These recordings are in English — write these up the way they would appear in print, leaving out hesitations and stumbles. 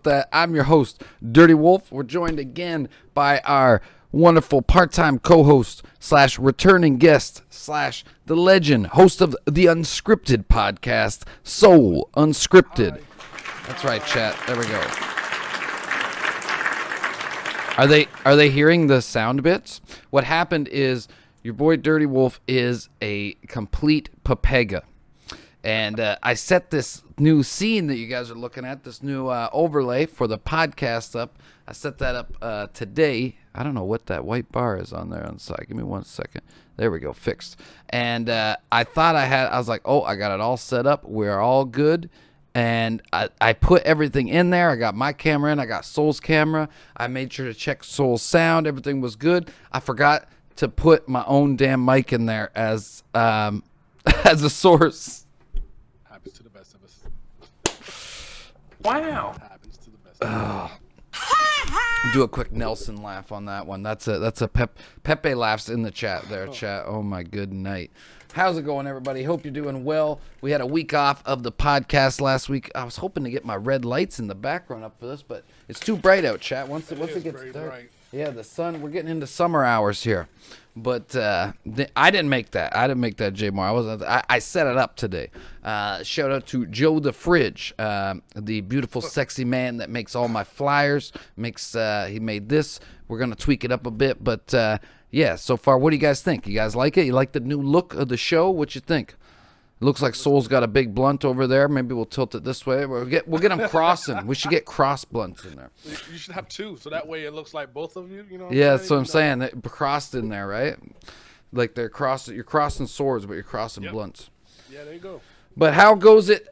that. I'm your host, Dirty Wolf. We're joined again by our wonderful part-time co-host / returning guest / the legend, host of the Unskripted podcast, Soul Unskripted. That's right, chat. There we go. Are they hearing the sound bits? What happened is your boy Dirty Wolf is a complete papega. And I set this new scene that you guys are looking at, this new overlay for the podcast up. I set that up today. I don't know what that white bar is on there on the side. Give me 1 second. There we go, fixed. And I thought I was like, oh, I got it all set up. We're all good. And I put everything in there. I got my camera in. I got Soul's camera. I made sure to check Soul's sound. Everything was good. I forgot to put my own damn mic in there as a source. Happens to the best of us. Wow. Happens to the best of us. Do a quick Nelson laugh on that one. That's a Pepe laughs in the chat there, chat. Oh my good night. How's it going, everybody? Hope you're doing well. We had a week off of the podcast last week. I was hoping to get my red lights in the background up for this, but it's too bright out, chat. Once it gets dark. Bright. Yeah, the sun. We're getting into summer hours here. But I didn't make that. I didn't make that, Jay Moore. I set it up today. Shout out to Joe the Fridge, the beautiful, sexy man that makes all my flyers. He made this. We're gonna tweak it up a bit, but yeah. So far, what do you guys think? You guys like it? You like the new look of the show? What you think? It looks like Soul's got a big blunt over there. Maybe we'll tilt it this way. We'll get them crossing. We should get cross blunts in there. You should have two, so that way it looks like both of you. You know. Yeah, that's what I'm saying. They're crossed in there, right? Like you're crossing swords, but you're crossing blunts. Yeah, there you go. But how goes it,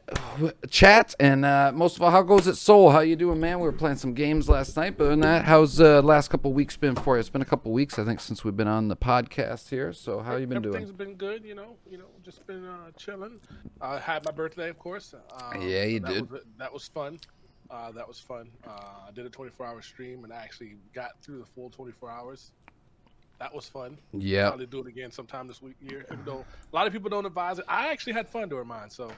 chat? And most of all, how goes it, Soul? How you doing, man? We were playing some games last night. But other than that, how's the last couple of weeks been for you? It's been a couple of weeks, I think, since we've been on the podcast here. So how you been doing? Everything's been good, you know, just been chilling. I had my birthday, of course. Yeah, you did. That was fun. I did a 24-hour stream and I actually got through the full 24 hours. That was fun. Yeah. I'll probably do it again sometime this year. Even though a lot of people don't advise it. I actually had fun during mine, so.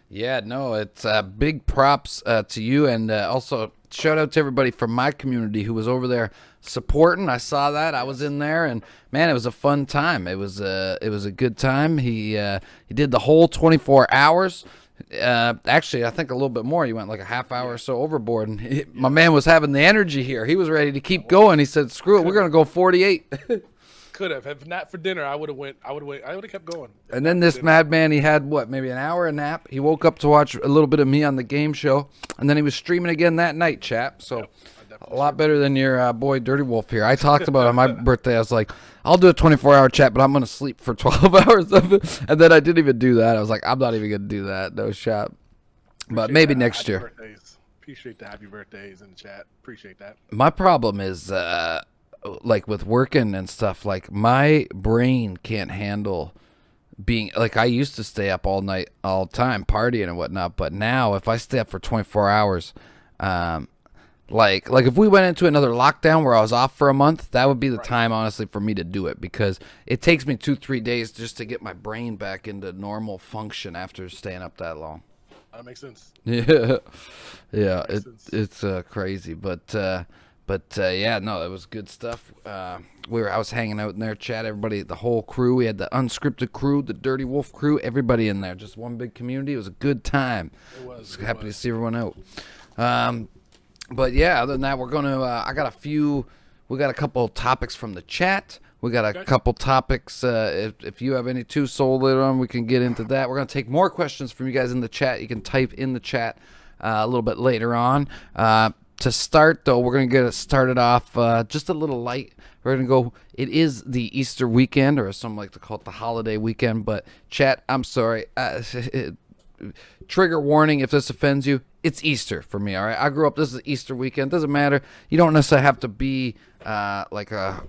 Yeah, no, it's big props to you, and also shout out to everybody from my community who was over there supporting. I saw that. I was in there, and man, it was a fun time. It was a good time. He did the whole 24 hours. Actually, I think a little bit more. He went like a half hour or so overboard, and my man was having the energy here. He was ready to keep going. He said, "Screw it, we're gonna go 48." Could have. If not for dinner, I would have kept going. And then this madman, he had maybe an hour of nap. He woke up to watch a little bit of me on the game show, and then he was streaming again that night, chap. So a lot better than your boy Dirty Wolf here. I talked about on my birthday, I was like, I'll do a 24-hour chat, but I'm going to sleep for 12 hours of it. And then I didn't even do that. I was like, I'm not even going to do that. No shot. But maybe next year. Appreciate the happy birthdays in the chat. Appreciate that. My problem is, like with working and stuff, like my brain can't handle being, like I used to stay up all night, all the time, partying and whatnot. But now if I stay up for 24 hours, like if we went into another lockdown where I was off for a month, that would be the time, honestly, for me to do it, because it takes me 2-3 days just to get my brain back into normal function after staying up that long. That makes sense. Yeah, it's crazy, but yeah, no, it was good stuff. I was hanging out in there, chat, everybody, the whole crew. We had the Unskripted crew, the Dirty Wolf crew, everybody in there, just one big community. It was a good time. It was. Happy to see everyone out. But yeah, other than that, we're gonna. We got a couple of topics from the chat. We got a couple topics. If you have any too, Soul, later on, we can get into that. We're gonna take more questions from you guys in the chat. You can type in the chat a little bit later on. To start, though, we're going to get it started off just a little light. We're going to go, it is the Easter weekend, or some like to call it the holiday weekend, but chat, I'm sorry. Trigger warning if this offends you. It's Easter for me, all right? I grew up, this is Easter weekend. Doesn't matter. You don't necessarily have to be like a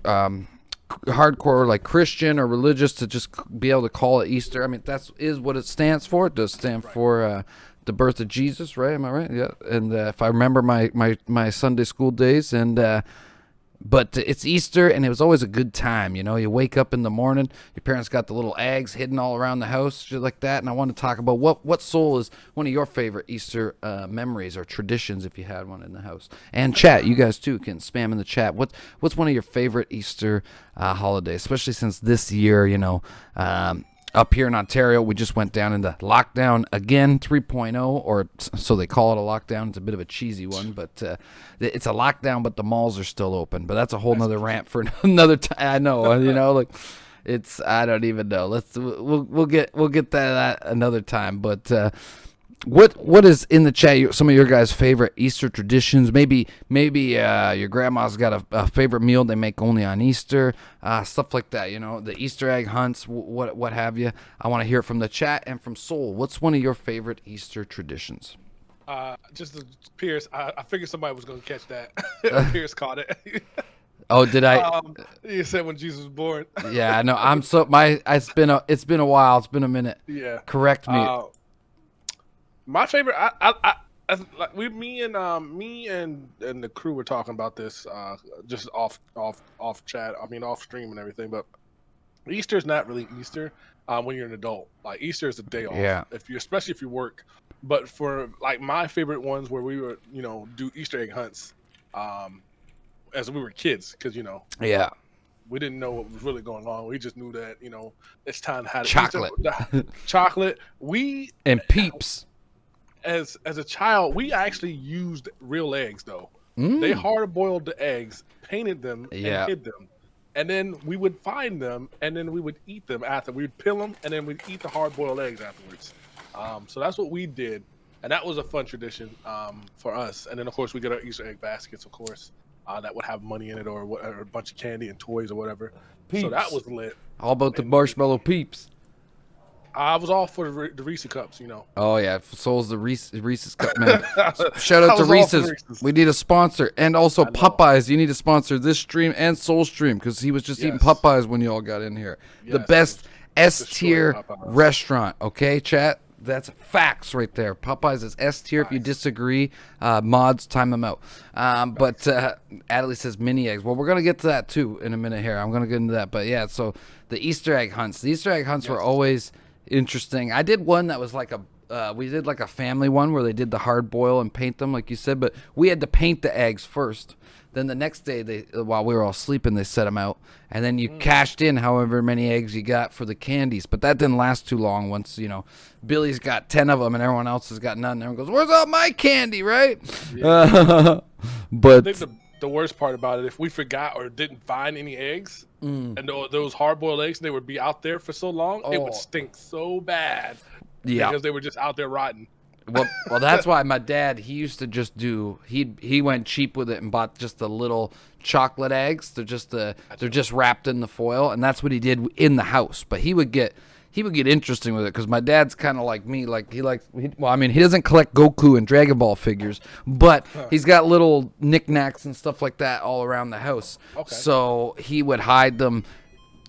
hardcore like Christian or religious to just be able to call it Easter. I mean, is what it stands for. It does stand for the birth of Jesus, right? Am I right? Yeah. And if I remember my Sunday school days, and But it's Easter, and it was always a good time. You know, you wake up in the morning, your parents got the little eggs hidden all around the house, shit like that. And I want to talk about what Soul is one of your favorite Easter memories or traditions, if you had one in the house. And chat, you guys too can spam in the chat. What's one of your favorite Easter holidays, especially since this year, you know, up here in Ontario, we just went down into lockdown again, 3.0, or so they call it a lockdown. It's a bit of a cheesy one, but it's a lockdown, but the malls are still open. But that's a whole nother rant for another time. I know, you know, like I don't even know. We'll get that another time. But what is in the chat? Some of your guys' favorite Easter traditions? Maybe your grandma's got a favorite meal they make only on Easter, stuff like that. You know, the Easter egg hunts, what have you. I want to hear from the chat and from Soul. What's one of your favorite Easter traditions? Just Pierce. I figured somebody was going to catch that. Pierce caught it. Oh, did I? You said when Jesus was born. Yeah, I know. It's been a while. It's been a minute. Yeah. Correct me. My favorite, me and the crew were talking about this just off chat. I mean, off stream and everything. But Easter's not really Easter when you're an adult. Like Easter is a day off. Yeah. Especially if you work. But for like my favorite ones where we were, you know, do Easter egg hunts, as we were kids, because you know. Yeah. We didn't know what was really going on. We just knew that, you know, it's time to have chocolate. Chocolate. And Peeps. As a child, we actually used real eggs, though. They hard-boiled the eggs, painted them, and hid them. And then we would find them, and then we would eat them after. We'd peel them, and then we'd eat the hard-boiled eggs afterwards. So that's what we did. And that was a fun tradition for us. And then, of course, we get our Easter egg baskets, of course, that would have money in it or a bunch of candy and toys or whatever. Peeps. So that was lit. All about the marshmallow Peeps. I was all for the Reese cups, you know. Oh yeah, Soul's the Reese's cup man. Shout out to Reese's. We need a sponsor, and also Popeyes. You need to sponsor this stream and Soul stream because he was just eating Popeyes when you all got in here. Yes, the best S tier restaurant. Okay, chat. That's facts right there. Popeyes is S tier. If you disagree, mods, time them out. But Adley says mini eggs. Well, we're going to get to that too in a minute here. I'm going to get into that. But yeah, so the Easter egg hunts. The Easter egg hunts were always interesting. I did one that was like we did like a family one where they did the hard boil and paint them like you said, but we had to paint the eggs first. Then the next day, while we were all sleeping, they set them out, and then you cashed in however many eggs you got for the candies. But that didn't last too long. Once you know, Billy's got 10 of them, and everyone else has got none. And everyone goes, "Where's all my candy?" Right? Yeah. But I think the worst part about it, if we forgot or didn't find any eggs, and those hard-boiled eggs, they would be out there for so long, it would stink so bad. Yeah, because they were just out there rotten. Well, that's why my dad, he used to just do, he went cheap with it and bought just the little chocolate eggs. They're just wrapped in the foil, and that's what he did in the house. But he would get interesting with it because my dad's kind of like me. Like he doesn't collect Goku and Dragon Ball figures, but he's got little knickknacks and stuff like that all around the house. Okay. So he would hide them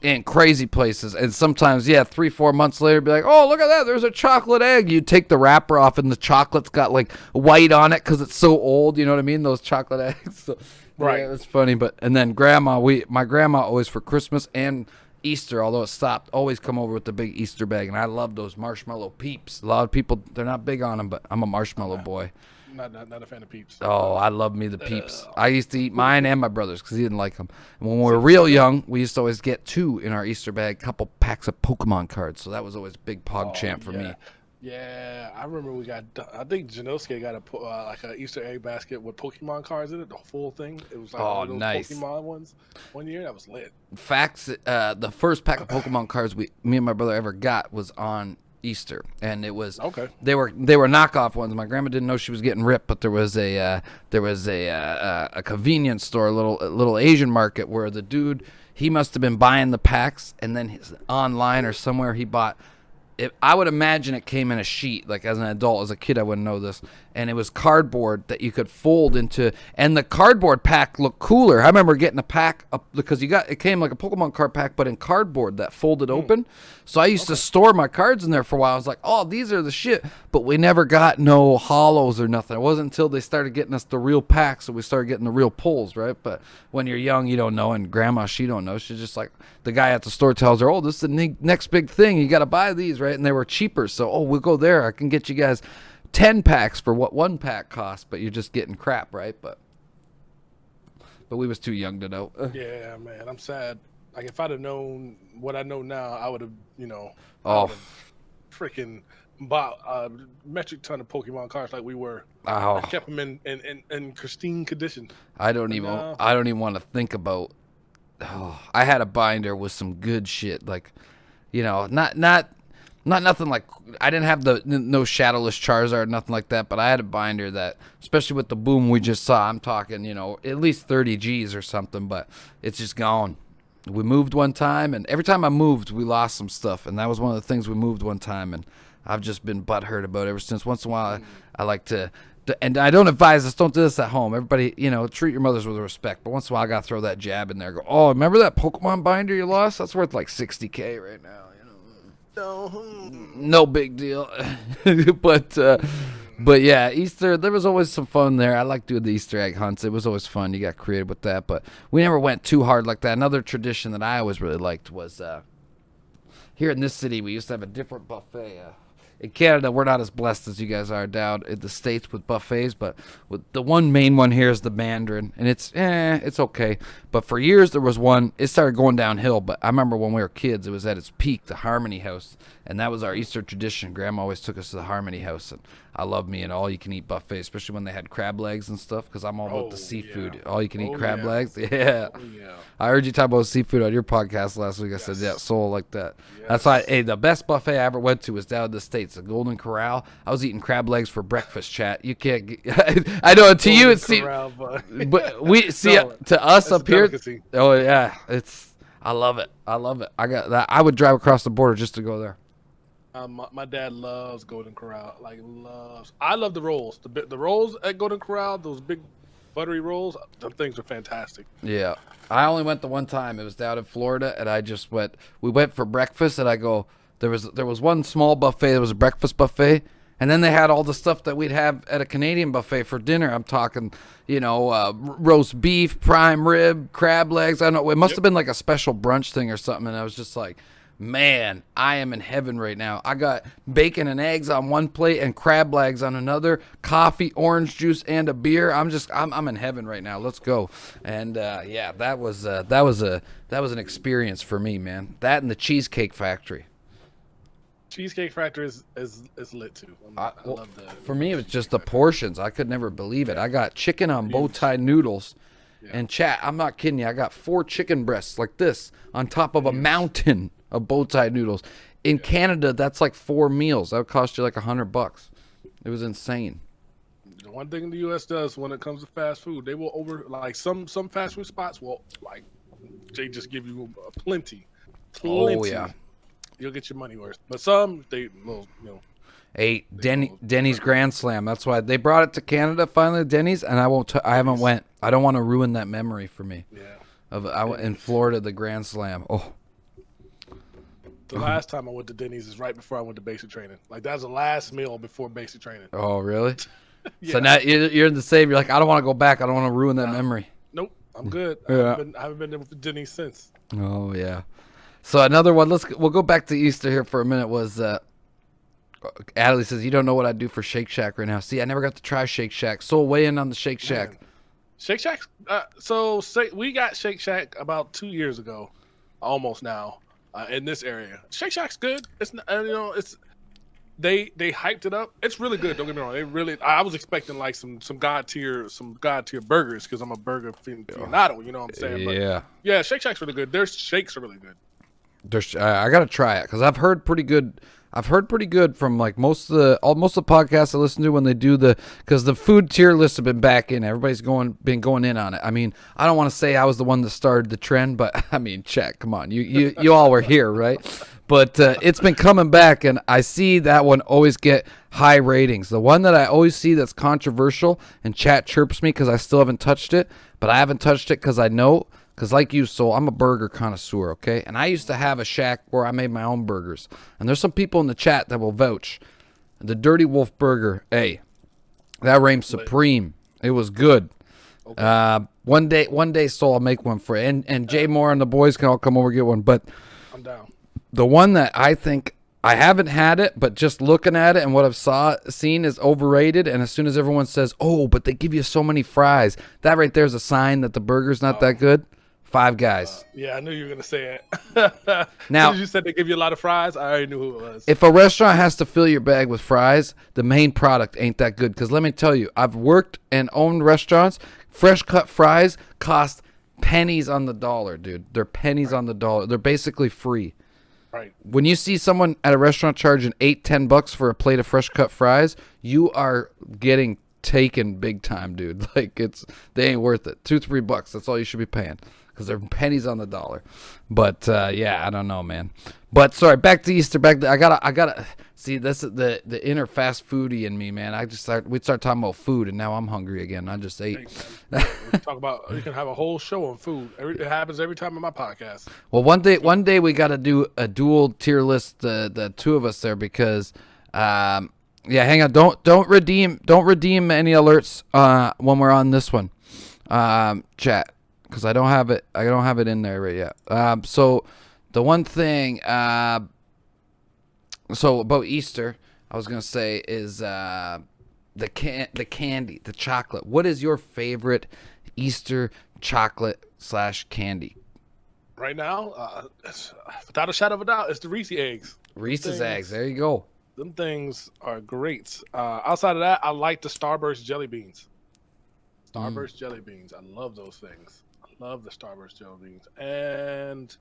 in crazy places, and sometimes 3-4 months later be like, oh, look at that, there's a chocolate egg. You take the wrapper off and the chocolate's got like white on it because it's so old, you know what I mean, those chocolate eggs. So, right, it's funny. But and then my grandma always for Christmas and Easter, although it stopped, always come over with the big Easter bag, and I love those marshmallow Peeps. A lot of people, they're not big on them, but I'm a marshmallow boy. Not a fan of Peeps. Oh, I love me the Peeps. I used to eat mine and my brother's because he didn't like them. And when we were real young, we used to always get 2 in our Easter bag, couple packs of Pokemon cards. So that was always a big pog champ for me. Yeah, I remember I think Janosuke got like an Easter egg basket with Pokemon cards in it, the full thing. It was like one of those nice Pokemon ones. One year, that was lit. Facts, the first pack of Pokemon cards me and my brother ever got was on Easter, and it was they were knockoff ones. My grandma didn't know she was getting ripped, but there was a convenience store, a little Asian market where the dude, he must have been buying the packs, and then online or somewhere he bought it. I would imagine it came in a sheet. Like as an adult, as a kid, I wouldn't know this, and it was cardboard that you could fold into, and the cardboard pack looked cooler. I remember getting a pack because it came like a Pokemon card pack, but in cardboard that folded open. So I used to store my cards in there for a while. I was like, oh, these are the shit. But we never got no hollows or nothing. It wasn't until they started getting us the real packs that we started getting the real pulls, right? But when you're young, you don't know, and Grandma, she don't know. She's just like, the guy at the store tells her, oh, this is the next big thing. You got to buy these, right? And they were cheaper. So, oh, we'll go there. I can get you guys 10 packs for what one pack costs, but you're just getting crap, right? But we was too young to know. Yeah, man, I'm sad. Like, if I'd have known what I know now, I would have, freaking bought a metric ton of Pokemon cards like we were. Oh. I kept them in pristine condition. I don't even want to think about. Oh, I had a binder with some good shit, like, not nothing like, I didn't have no Shadowless Charizard, nothing like that, but I had a binder that, especially with the boom we just saw, I'm talking, at least 30 G's or something, but it's just gone. We moved one time, and every time I moved, we lost some stuff, and that was one of the things we moved one time, and I've just been butthurt about it ever since. Once in a while, I like to, and I don't advise us, don't do this at home. Everybody, treat your mothers with respect, but once in a while, I got to throw that jab in there, go, oh, remember that Pokemon binder you lost? That's worth like $60K right now. No big deal. But yeah, Easter, there was always some fun there. I like doing the Easter egg hunts. It was always fun. You got creative with that, but we never went too hard like that. Another tradition that I always really liked was here in this city, we used to have a different buffet. In Canada, we're not as blessed as you guys are down in the States with buffets, but with the one main one here is the Mandarin, and it's okay. But for years there was one, it started going downhill, but I remember when we were kids, it was at its peak, the Harmony House, and that was our Easter tradition. Grandma always took us to the Harmony House, and I love me an all-you-can-eat buffet, especially when they had crab legs and stuff, because I'm all about the seafood. Yeah. All-you-can-eat crab legs, yeah. I heard you talk about seafood on your podcast last week. I said, yeah, soul like that. Yes. That's why, the best buffet I ever went to was down in the States, the Golden Corral. I was eating crab legs for breakfast, chat. You can't get, I know, to you it's, but we see, to us up here, oh yeah, I love it. I got that. I would drive across the border just to go there. My dad loves Golden Corral. I love the rolls. The rolls at Golden Corral, those big buttery rolls, them things are fantastic. Yeah. I only went the one time. It was down in Florida, and I just went. We went for breakfast, and I go, there was one small buffet. There was a breakfast buffet, and then they had all the stuff that we'd have at a Canadian buffet for dinner. I'm talking, roast beef, prime rib, crab legs. I don't know. It must have been like a special brunch thing or something, and I was just like, man, I am in heaven right now. I got bacon and eggs on one plate and crab legs on another, coffee, orange juice, and a beer. I'm in heaven right now. Let's go. And yeah, that was an experience for me, man. That and the Cheesecake Factory. Cheesecake Factory is lit too. I love that. For me, it was just the portions. I could never believe it. I got chicken on bow tie noodles. Yeah. And chat, I'm not kidding you. I got 4 chicken breasts like this on top of a mountain of bow tie noodles. In Canada, that's like 4 meals. That would cost you like $100. It was insane. The one thing the U.S. does when it comes to fast food, they will some fast food spots will they just give you plenty. Oh yeah, you'll get your money worth. But some they will, Hey, Denny's Grand Slam. That's why they brought it to Canada finally, Denny's, and I haven't went. I don't want to ruin that memory for me. Yeah. In Florida, the Grand Slam. Oh. The last time I went to Denny's is right before I went to basic training. Like, that was the last meal before basic training. Oh, really? Yeah. So now you're in the same. You're like, I don't want to go back. I don't want to ruin that memory. Nope, I'm good. Yeah. I haven't been there with Denny's since. Oh yeah. So another one. We'll go back to Easter here for a minute. Was Adley says you don't know what I do for Shake Shack right now. See, I never got to try Shake Shack. So weigh in on the Shake Shack. Man. Shake Shack. We got Shake Shack about 2 years ago, almost now. In this area, Shake Shack's good. It's they hyped it up. It's really good. Don't get me wrong. I was expecting like some god tier burgers because I'm a burger aficionado. You know what I'm saying? But yeah, Shake Shack's really good. Their shakes are really good. I gotta try it because I've heard pretty good. I've heard pretty good from like most of the podcasts I listen to when they do because the food tier lists have been back in. Everybody's been going in on it. I mean, I don't want to say I was the one that started the trend, but I mean, check, come on, you all were here, right? But it's been coming back, and I see that one always get high ratings. The one that I always see that's controversial, and chat chirps me because I still haven't touched it, but I haven't touched it because I know, because like you, Soul, I'm a burger connoisseur, okay? And I used to have a shack where I made my own burgers. And there's some people in the chat that will vouch. The Dirty Wolf burger, hey, that reigned supreme. It was good. Okay. One day, Soul, I'll make one for you. And Jay Moore and the boys can all come over and get one. But I'm down. The one that I think, I haven't had it, but just looking at it and what I've seen is overrated. And as soon as everyone says, oh, but they give you so many fries, that right there is a sign that the burger's not that good. Five Guys. Yeah, I knew you were going to say it. Now, you said they give you a lot of fries, I already knew who it was. If a restaurant has to fill your bag with fries, the main product ain't that good. Because let me tell you, I've worked and owned restaurants. Fresh cut fries cost pennies on the dollar, dude. They're pennies on the dollar. They're basically free. Right. When you see someone at a restaurant charging $8-10 for a plate of fresh cut fries, you are getting taken big time, dude. Like they ain't worth it. $2-3. That's all you should be paying. Because they're pennies on the dollar. But yeah, I don't know, man. But sorry, back to Easter. I gotta see, this is the inner fast foodie in me, man. We'd start talking about food, and now I'm hungry again. I just ate. You can have a whole show on food. It happens every time on my podcast. Well, one day we got to do a dual tier list, the two of us there, because yeah, hang on, don't redeem any alerts when we're on this one, chat. Because I don't have it in there right yet. So the one thing, so about Easter, I was gonna say is the candy, the chocolate. What is your favorite Easter chocolate / candy? Right now, without a shadow of a doubt, it's the Reese's eggs. Reese's eggs. There you go. Them things are great. Outside of that, I like the Starburst jelly beans. Starburst jelly beans. I love those things. Love the Starburst jelly beans. And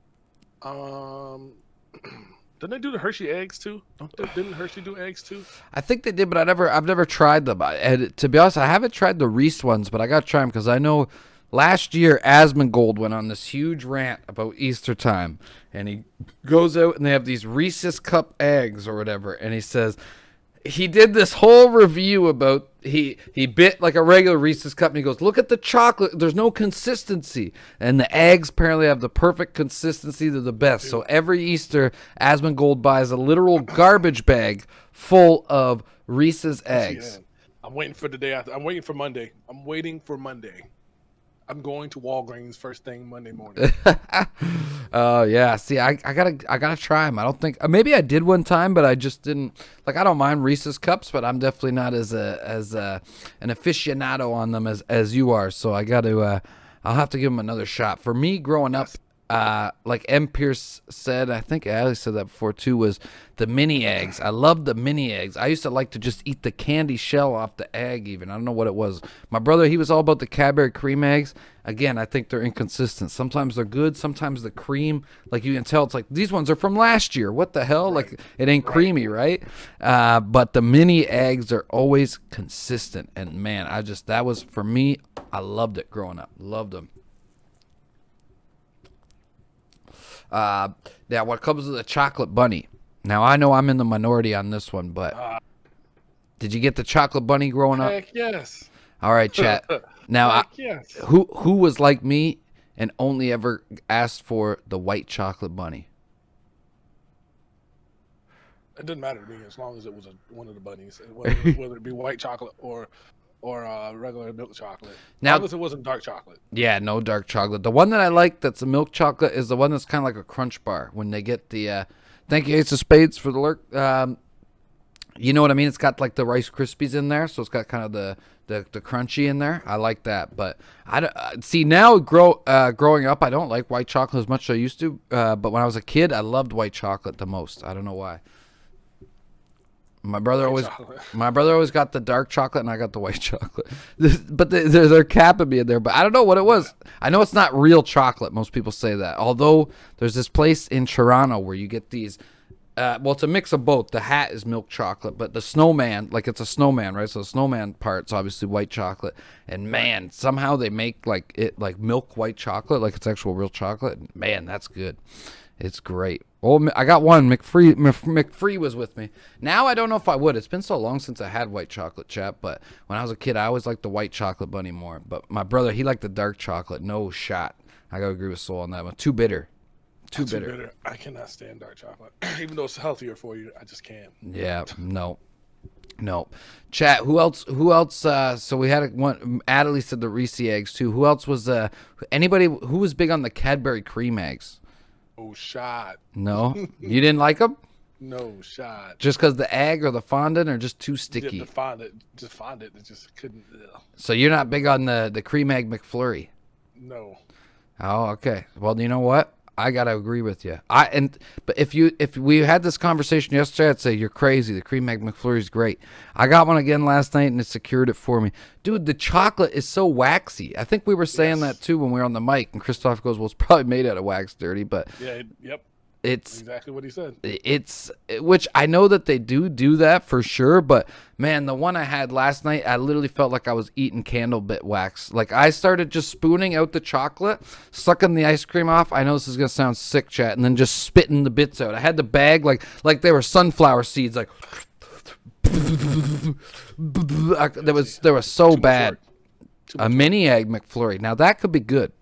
didn't they do the Hershey eggs too? Didn't Hershey do eggs too? I think they did, but I've never tried them. And to be honest, I haven't tried the Reese ones, but I got to try them because I know last year Asmongold went on this huge rant about Easter time, and he goes out and they have these Reese's cup eggs or whatever, and he says he did this whole review about he bit like a regular Reese's cup, and he goes, look at the chocolate, there's no consistency, and the eggs apparently have the perfect consistency. They're the best. So every Easter Asmongold buys a literal garbage bag full of Reese's eggs. I'm waiting for the day after. I'm waiting for Monday. I'm going to Walgreens first thing Monday morning. Oh yeah. See, I gotta try them. I don't think, maybe I did one time, but I just didn't. Like, I don't mind Reese's cups, but I'm definitely not as an aficionado on them as you are. So I got to. I'll have to give them another shot. For me, growing up, like M. Pierce said, I think Ali said that before too, was the mini eggs. I loved the mini eggs. I used to like to just eat the candy shell off the egg even. I don't know what it was. My brother, he was all about the Cadbury cream eggs. Again, I think they're inconsistent. Sometimes they're good. Sometimes the cream, like you can tell, it's like, these ones are from last year. What the hell? Right. Like, it ain't creamy, right? But the mini eggs are always consistent. And man, that was, for me, I loved it growing up. Loved them. Now, what comes to the chocolate bunny? Now, I know I'm in the minority on this one, but did you get the chocolate bunny growing up? Heck yes. All right, chat. Now, yes. Who was like me and only ever asked for the white chocolate bunny? It didn't matter to me as long as it was one of the bunnies, whether it be white chocolate or regular milk chocolate. Now, as long as it wasn't dark chocolate. Yeah, no dark chocolate. The one that I like that's a milk chocolate is the one that's kind of like a Crunch Bar. When they get the, thank you Ace of Spades for the lurk. You know what I mean? It's got like the Rice Krispies in there, so it's got kind of the crunchy in there. I like that, but see now growing up, I don't like white chocolate as much as I used to. But when I was a kid, I loved white chocolate the most. I don't know why. My brother always got the dark chocolate, and I got the white chocolate. But they're capping me in there. But I don't know what it was. I know it's not real chocolate. Most people say that. Although there's this place in Toronto where you get these. Well, it's a mix of both. The hat is milk chocolate, but the snowman, like it's a snowman, right? So the snowman part's obviously white chocolate. And man, somehow they make like milk white chocolate, like it's actual real chocolate. Man, that's good. It's great. Oh, I got one. McFree was with me. Now I don't know if I would. It's been so long since I had white chocolate, chat. But when I was a kid, I always liked the white chocolate bunny more. But my brother, he liked the dark chocolate. No shot. I gotta agree with Soul on that one. Too bitter. Too bitter. I cannot stand dark chocolate, even though it's healthier for you. I just can't. Yeah. No. Chat. Who else? So we had one. Adelie said the Reese eggs too. Who else was? Anybody who was big on the Cadbury cream eggs? Oh, shot. No, you didn't like them. No shot. Just because the egg or the fondant are just too sticky. Yeah, the fondant, it just couldn't. Ugh. So you're not big on the cream egg McFlurry. No. Oh, okay. Well, you know what? I gotta agree with you. But if we had this conversation yesterday, I'd say you're crazy. The cream egg McFlurry's great. I got one again last night and it secured it for me, dude. The chocolate is so waxy. I think we were saying that too when we were on the mic, and Christoph goes, "Well, it's probably made out of wax, Dirty." But yeah, yep. It's exactly what he said. Which I know that they do that for sure, but man, the one I had last night, I literally felt like I was eating candle bit wax. Like I started just spooning out the chocolate, sucking the ice cream off. I know this is gonna sound sick, chat, and then just spitting the bits out. I had the bag like they were sunflower seeds, like they were so bad. A mini egg McFlurry. Now that could be good.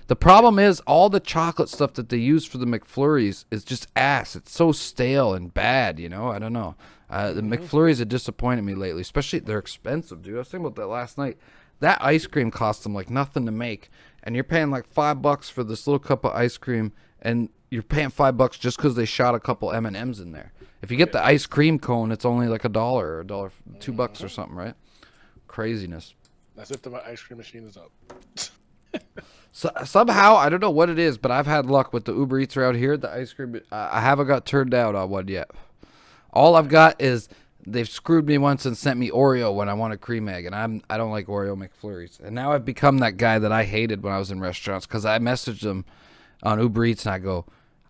The problem is all the chocolate stuff that they use for the McFlurries is just ass. It's so stale and bad, I don't know. The McFlurries have disappointed me lately, especially they're expensive, dude. I was thinking about that last night. That ice cream costs them like nothing to make, and you're paying like $5 for this little cup of ice cream, and you're paying $5 just because they shot a couple M&Ms in there. If you get the ice cream cone, it's only like $1 or $2 or something, right? Craziness. That's if the ice cream machine is up. So somehow, I don't know what it is, but I've had luck with the Uber Eats out here. The ice cream, I haven't got turned down on one yet. All I've got is they've screwed me once and sent me Oreo when I want a cream egg, and I don't like Oreo McFlurries. And now I've become that guy that I hated when I was in restaurants because I messaged them on Uber Eats and I go,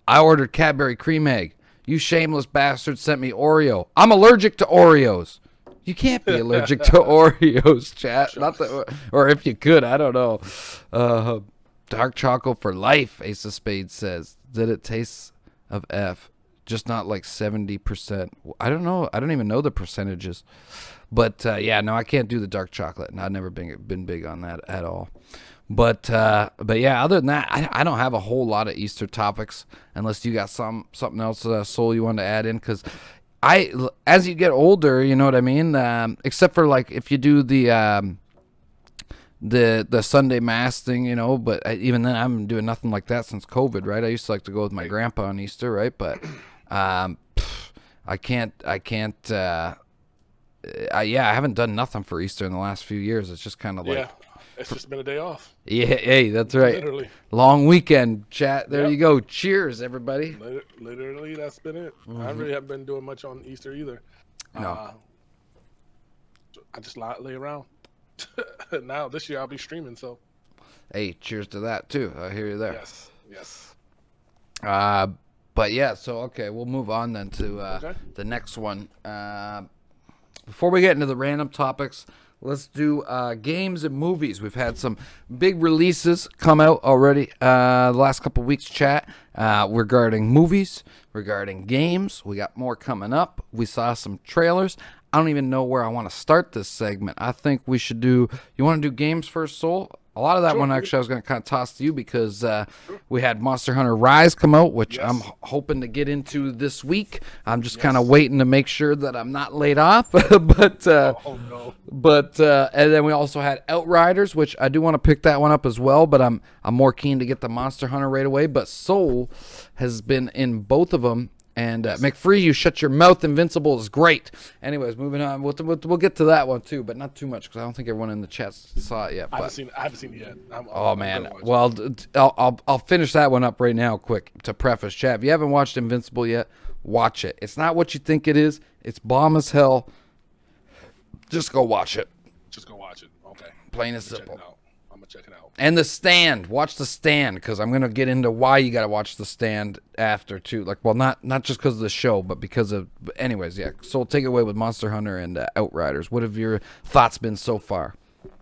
I ordered Cadbury cream egg. You shameless bastard sent me Oreo. I'm allergic to Oreos. You can't be allergic to Oreos, chat. Not that, or if you could, I don't know. Dark chocolate for life, Ace of Spades says. Did it taste of F? Just not like 70%. I don't know. I don't even know the percentages. But, yeah, no, I can't do the dark chocolate. And I've never been big on that at all. But yeah, other than that, I don't have a whole lot of Easter topics unless you got something else, Soul, you want to add in. Because as you get older, you know what I mean? Except for, like, if you do the Sunday Mass thing, but even then, I haven't been doing nothing like that since COVID, right? I used to like to go with my grandpa on Easter, right? But I haven't done nothing for Easter in the last few years. It's just kind of like... Yeah, it's just been a day off. Yeah, hey, that's right. Literally. Long weekend, chat. There you go. Cheers, everybody. Literally, that's been it. Mm-hmm. I really haven't been doing much on Easter either. No. I just lay around. Now, this year, I'll be streaming, so. Hey, cheers to that, too. I hear you there. Yes. But, yeah, so, okay, we'll move on then to the next one. Before we get into the random topics, let's do games and movies. We've had some big releases come out already the last couple weeks, chat, regarding movies, regarding games. We got more coming up. We saw some trailers. I don't even know where I want to start this segment. I think we should do... You want to do games first, Soul? A lot of that one, actually, I was going to kind of toss to you because we had Monster Hunter Rise come out, which I'm hoping to get into this week. I'm just kind of waiting to make sure that I'm not laid off. But and then we also had Outriders, which I do want to pick that one up as well, but I'm more keen to get the Monster Hunter right away. But Soul has been in both of them. And McFree, you shut your mouth. Invincible is great. Anyways, moving on. We'll get to that one too, but not too much because I don't think everyone in the chat saw it yet. I haven't seen it yet. I'm man. Well, I'll finish that one up right now, quick to preface. Chat, if you haven't watched Invincible yet, watch it. It's not what you think it is. It's bomb as hell. Just go watch it. Okay. Plain and simple. I'm gonna check it out. And The Stand. Watch The Stand because I'm gonna get into why you gotta watch The Stand after too. Like, well, not just because of the show, but because of. Anyways, yeah. So take it away with Monster Hunter and Outriders. What have your thoughts been so far?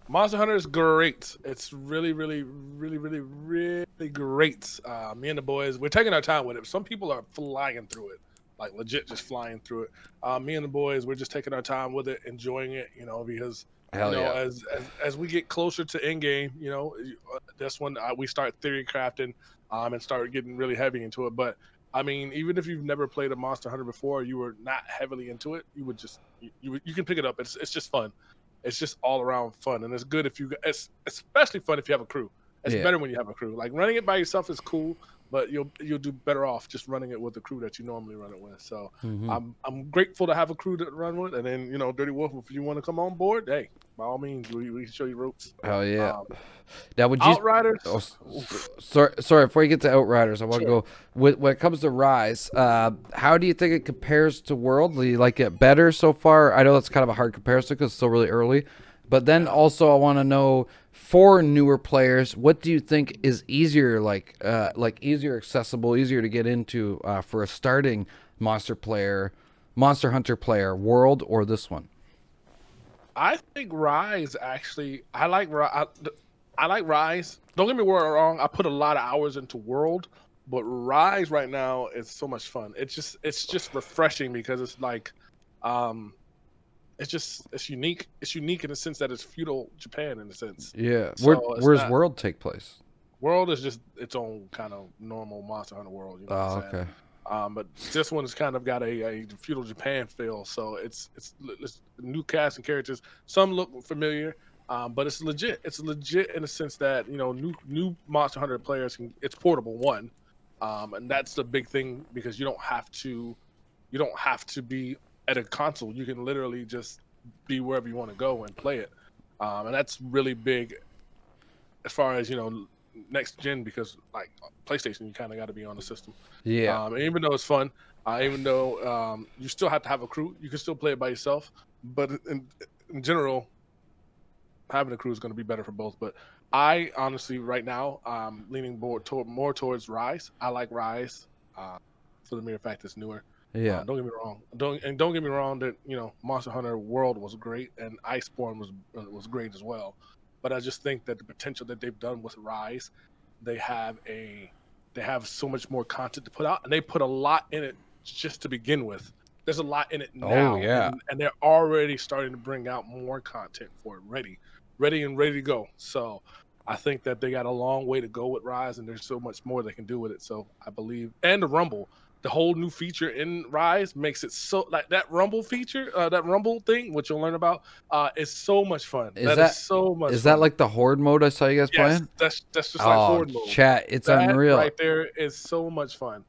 Monster Hunter is great. It's really, really, really, really, really great. Me and the boys, we're taking our time with it. Some people are flying through it, like legit just flying through it. Me and the boys, we're just taking our time with it, enjoying it, because Hell yeah. as we get closer to end game, that's when we start theory crafting and start getting really heavy into it. But I mean, even if you've never played a Monster Hunter before, you were not heavily into it, you would just you can pick it up. It's just fun. It's just all around fun, and it's good if it's especially fun if you have a crew. It's better when you have a crew. Like running it by yourself is cool, but you'll do better off just running it with the crew that you normally run it with. So I'm grateful to have a crew to run with, and then Dirty Wolf, if you want to come on board, hey, by all means, we can show you ropes. Hell yeah. Now would you Outriders? Sorry, before you get to Outriders, I want to go when it comes to Rise. How do you think it compares to World? Do you like it better so far? I know that's kind of a hard comparison because it's still really early, but then also I want to know for newer players, what do you think is easier, like easier accessible, easier to get into for a starting Monster Hunter player, World or this one? I think Rise actually. I like Rise. Don't get me wrong. I put a lot of hours into World, but Rise right now is so much fun. It's just refreshing because it's like, it's unique. It's unique in the sense that it's feudal Japan in a sense. Yeah. Where's World take place? World is just its own kind of normal Monster Hunter world. You know what I'm saying? But this one's kind of got a feudal Japan feel, so it's new cast and characters. Some look familiar, but it's legit. It's legit in the sense that new Monster Hunter players it's portable one, and that's the big thing because you don't have to be at a console. You can literally just be wherever you want to go and play it, and that's really big as far as next gen, because like PlayStation, you kind of got to be on the system. Yeah. Even though it's fun, even though you still have to have a crew, you can still play it by yourself. But in general, having a crew is going to be better for both. But I honestly, right now, leaning more towards Rise. I like Rise for the mere fact it's newer. Yeah. Don't get me wrong. Don't get me wrong that Monster Hunter World was great and Iceborne was great as well. But I just think that the potential that they've done with Rise, they have so much more content to put out, and they put a lot in it just to begin with. There's a lot in it now, and they're already starting to bring out more content for it, ready to go. So I think that they got a long way to go with Rise, and there's so much more they can do with it. So I believe, and the Rumble. The whole new feature in Rise makes it so like that Rumble feature, that Rumble thing, which you'll learn about, is so much fun. Is so much. Is fun. That like the Horde mode I saw you guys playing? That's just like Horde mode. Chat, it's unreal. Right there is so much fun.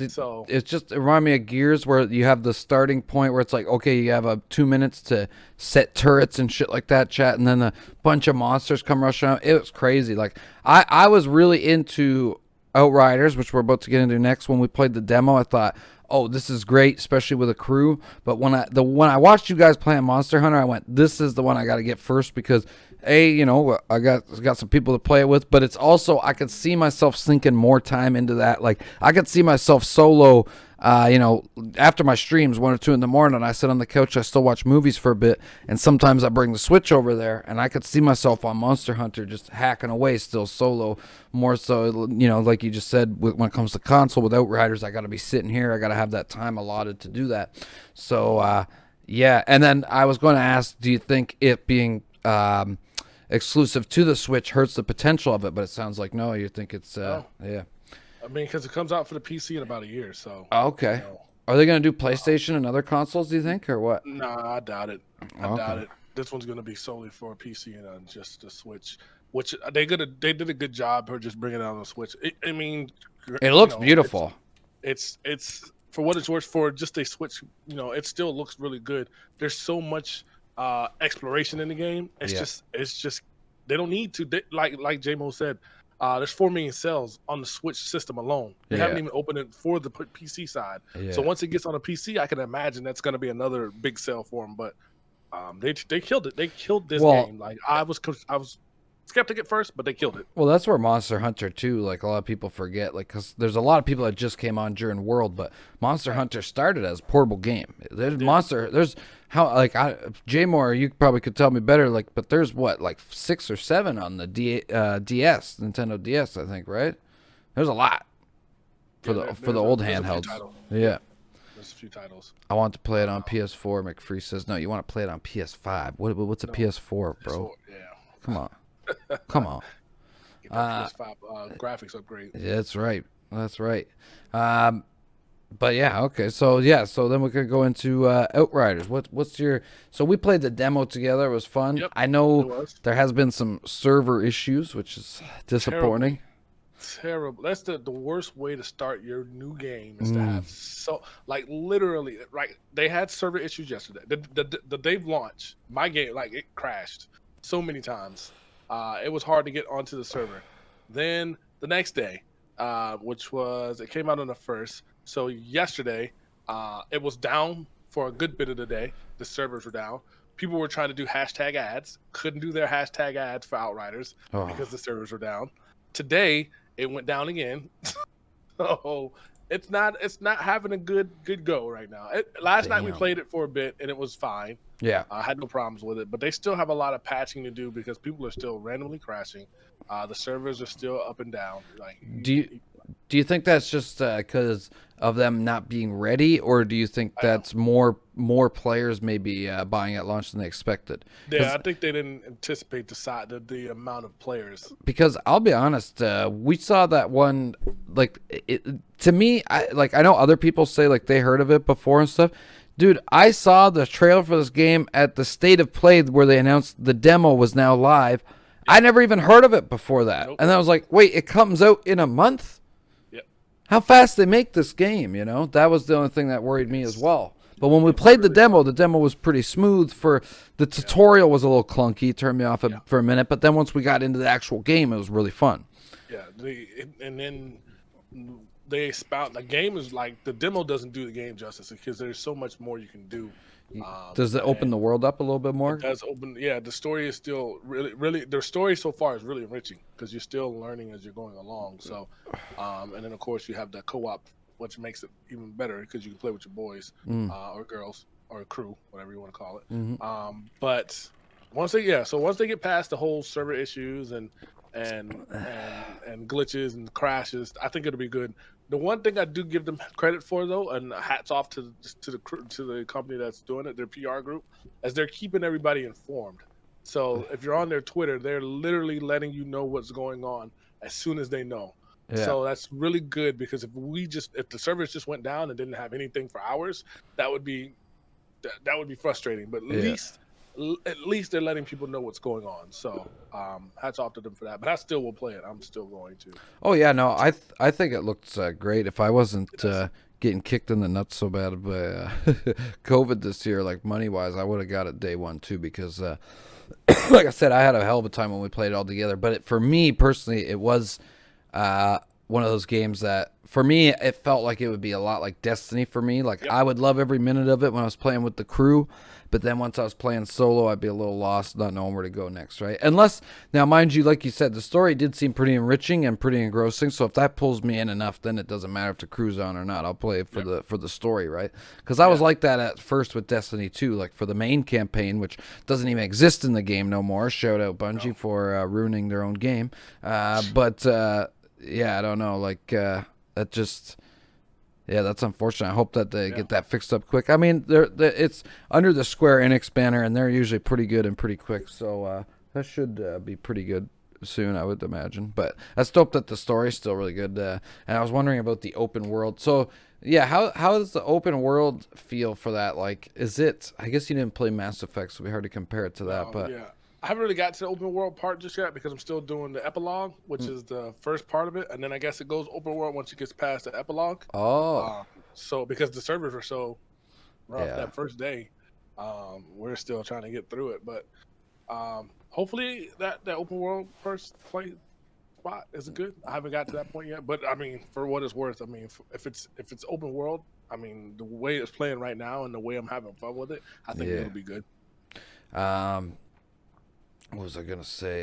So it reminded me of Gears, where you have the starting point where it's like, okay, you have 2 minutes to set turrets and shit like that, chat, and then a bunch of monsters come rushing out. It was crazy. Like I was really into Outriders, which we're about to get into next. When we played the demo, I thought, oh, this is great, especially with a crew. But when I watched you guys playing Monster Hunter, I went, this is the one I got to get first because I got some people to play it with, but it's also I could see myself sinking more time into that. Like I could see myself solo. After my streams 1 or 2 in the morning, I sit on the couch, I still watch movies for a bit, and sometimes I bring the Switch over there, and I could see myself on Monster Hunter just hacking away still solo, more so, like you just said, when it comes to console with Outriders, I got to be sitting here, I got to have that time allotted to do that. So, yeah, and then I was going to ask, do you think it being exclusive to the Switch hurts the potential of it? But it sounds like no, you think it's, yeah. I mean, because it comes out for the PC in about a year, so. Okay. Are they going to do PlayStation and other consoles, do you think, or what? Nah, I doubt it. I doubt it. This one's going to be solely for PC and just the Switch, which they did a good job of just bringing it out on the Switch. It looks beautiful. It's for what it's worth for just a Switch. It still looks really good. There's so much exploration in the game. It's just they don't need to. Like J-Mo said. There's 4 million cells on the Switch system alone. They haven't even opened it for the PC side. Yeah. So once it gets on a PC, I can imagine that's going to be another big sell for them. But they killed it. They killed this game. Like I was skeptic at first, but they killed it. Well, that's where Monster Hunter 2, like a lot of people forget, like because there's a lot of people that just came on during World, but Monster Hunter started as a portable game. There's How like J Moore, you probably could tell me better. Like, but there's what like 6 or 7 on the DS, Nintendo DS, I think, right? There's a lot for the old handhelds. Yeah. There's a few titles. I want to play it on PS4. McFree says, no, you want to play it on PS5. What's a PS4, bro? Yeah. Come on. Come on. Get that PS5 graphics upgrade. Yeah, that's right. That's right. But yeah, okay. So then we could go into Outriders. What's your? So we played the demo together. It was fun. Yep, I know there has been some server issues, which is disappointing. Terrible. That's the worst way to start your new game is to have literally right. They had server issues yesterday. The day of launch, my game it crashed so many times. It was hard to get onto the server. Then the next day, which was it came out on the 1st. So yesterday, it was down for a good bit of the day. The servers were down. People were trying to do hashtag ads. Couldn't do their hashtag ads for Outriders because the servers were down. Today it went down again. So it's not having a good go right now. Last night we played it for a bit and it was fine. Yeah, I had no problems with it, but they still have a lot of patching to do because people are still randomly crashing. The servers are still up and down. Like, do you think that's just because of them not being ready, or do you think that's more players maybe buying at launch than they expected? Yeah, I think they didn't anticipate the amount of players. Because I'll be honest, we saw that one. Like to me, I know other people say like they heard of it before and stuff. Dude, I saw the trailer for this game at the State of Play where they announced the demo was now live. I never even heard of it before that. Nope. And I was like, wait, it comes out in a month? Yep. How fast they make this game, you know? That was the only thing that worried me as well. But when we played the demo was pretty smooth. The tutorial was a little clunky, turned me off for a minute. But then once we got into the actual game, it was really fun. Yeah, and then they spout the game is like the demo doesn't do the game justice because there's so much more you can do. Does it open the world up a little bit more? It does open. Yeah, the story is still really. Their story so far is really enriching because you're still learning as you're going along. So, and then of course you have the co-op, which makes it even better because you can play with your boys or girls or a crew, whatever you want to call it. Mm-hmm. But once they get past the whole server issues and glitches and crashes, I think it'll be good. The one thing I do give them credit for, though, and hats off to the company that's doing it, their PR group, as they're keeping everybody informed. So if you're on their Twitter, they're literally letting you know what's going on as soon as they know. Yeah. So that's really good because if the servers just went down and didn't have anything for hours, that would be frustrating. But at least they're letting people know what's going on. So hats off to them for that. But I still will play it. I'm still going to. Oh yeah, no, I think it looks great. If I wasn't getting kicked in the nuts so bad by COVID this year, like money wise, I would have got it day one too. Because like I said, I had a hell of a time when we played it all together. But for me personally, it was one of those games that for me it felt like it would be a lot like Destiny for me. Like I would love every minute of it when I was playing with the crew. But then once I was playing solo, I'd be a little lost, not knowing where to go next, right? Unless, now mind you, like you said, the story did seem pretty enriching and pretty engrossing. So if that pulls me in enough, then it doesn't matter if the crew's on or not. I'll play it for the story, right? Because I was like that at first with Destiny 2, like for the main campaign, which doesn't even exist in the game no more. Shout out Bungie for ruining their own game. But yeah, I don't know, like that just... Yeah, that's unfortunate. I hope that they get that fixed up quick. I mean, it's under the Square Enix banner, and they're usually pretty good and pretty quick. So that should be pretty good soon, I would imagine. But that's dope that the story's still really good. And I was wondering about the open world. So, yeah, how does the open world feel for that? Like, is it... I guess you didn't play Mass Effect, so it'd be hard to compare it to that. But yeah. I haven't really got to the open world part just yet because I'm still doing the epilogue, which is the first part of it, and then I guess it goes open world once it gets past the epilogue. So because the servers were so rough that first day, we're still trying to get through it. But hopefully that open world first play spot is good. I haven't got to that point yet, but I mean, for what it's worth, I mean, if it's open world, I mean, the way it's playing right now and the way I'm having fun with it, I think it'll be good. What was I gonna say?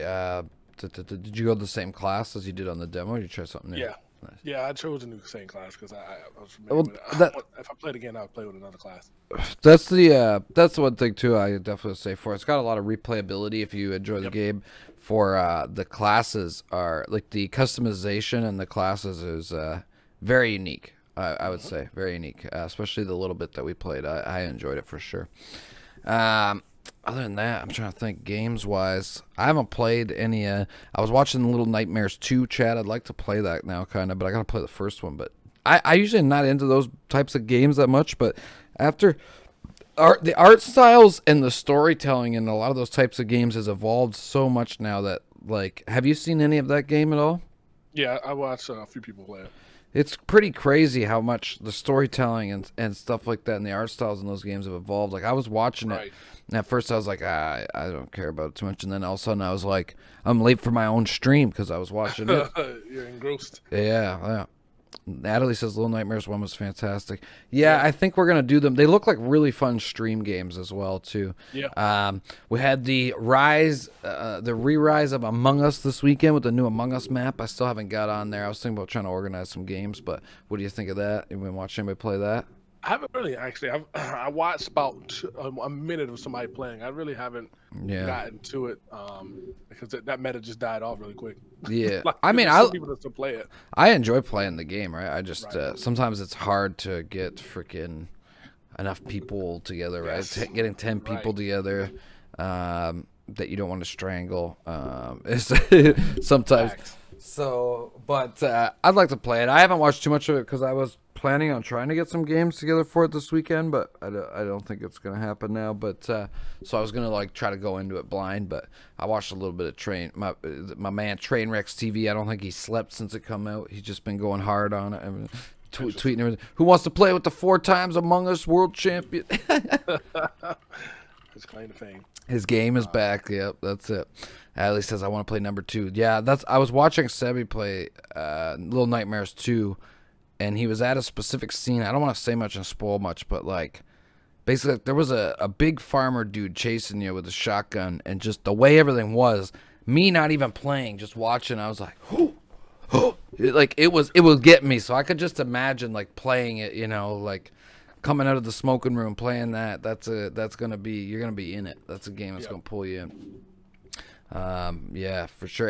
Did you go to the same class as you did on the demo? Or did you try something new? Yeah, Yeah, I chose a new same class because I was familiar Well, with it. If I played again, I would play with another class. That's the one thing too. I definitely say for it's got a lot of replayability if you enjoy the game. For the classes are like the customization and the classes is very unique. I would say very unique, especially the little bit that we played. I enjoyed it for sure. Other than that, I'm trying to think games wise. I haven't played any. I was watching Little Nightmares 2 chat. I'd like to play that now, kind of, but I gotta play the first one. But I usually am not into those types of games that much. But after the art styles and the storytelling in a lot of those types of games has evolved so much now that like, have you seen any of that game at all? Yeah, I watched a few people play it. It's pretty crazy how much the storytelling and stuff like that and the art styles in those games have evolved. Like I was watching it, and at first I was like, I don't care about it too much, and then all of a sudden I was like, I'm late for my own stream because I was watching it. You're engrossed. Yeah. Natalie says Little Nightmares 1 was fantastic. Yeah, I think we're going to do them. They look like really fun stream games as well, too. Yeah. We had the re-rise of Among Us this weekend with the new Among Us map. I still haven't got on there. I was thinking about trying to organize some games, but what do you think of that? You been watching anybody play that? I haven't really, actually. I watched about a minute of somebody playing. I really haven't gotten to it because that meta just died off really quick. Yeah. Like, I mean, people that still play it. I enjoy playing the game, right? I just sometimes it's hard to get freaking enough people together, right? Getting 10 people together that you don't want to strangle sometimes. Facts. So, but I'd like to play it. I haven't watched too much of it because I was planning on trying to get some games together for it this weekend, but I don't think it's going to happen now. But so I was going to like try to go into it blind, but I watched a little bit of my man Trainwrecks TV. I don't think he slept since it come out. He's just been going hard on it. I mean, tweeting everything. Who wants to play with the 4 times Among Us world champion? His claim to fame. His game is back. Yep, that's it. Adley says I want to play number 2. Yeah, I was watching Sebi play Little Nightmares 2. And he was at a specific scene. I don't want to say much and spoil much, but like, basically, there was a big farmer dude chasing you with a shotgun, and just the way everything was, me not even playing, just watching, I was like, like it would get me. So I could just imagine like playing it, you know, like coming out of the smoking room playing that. That's gonna be, you're gonna be in it. That's a game that's gonna pull you in. Yeah, for sure.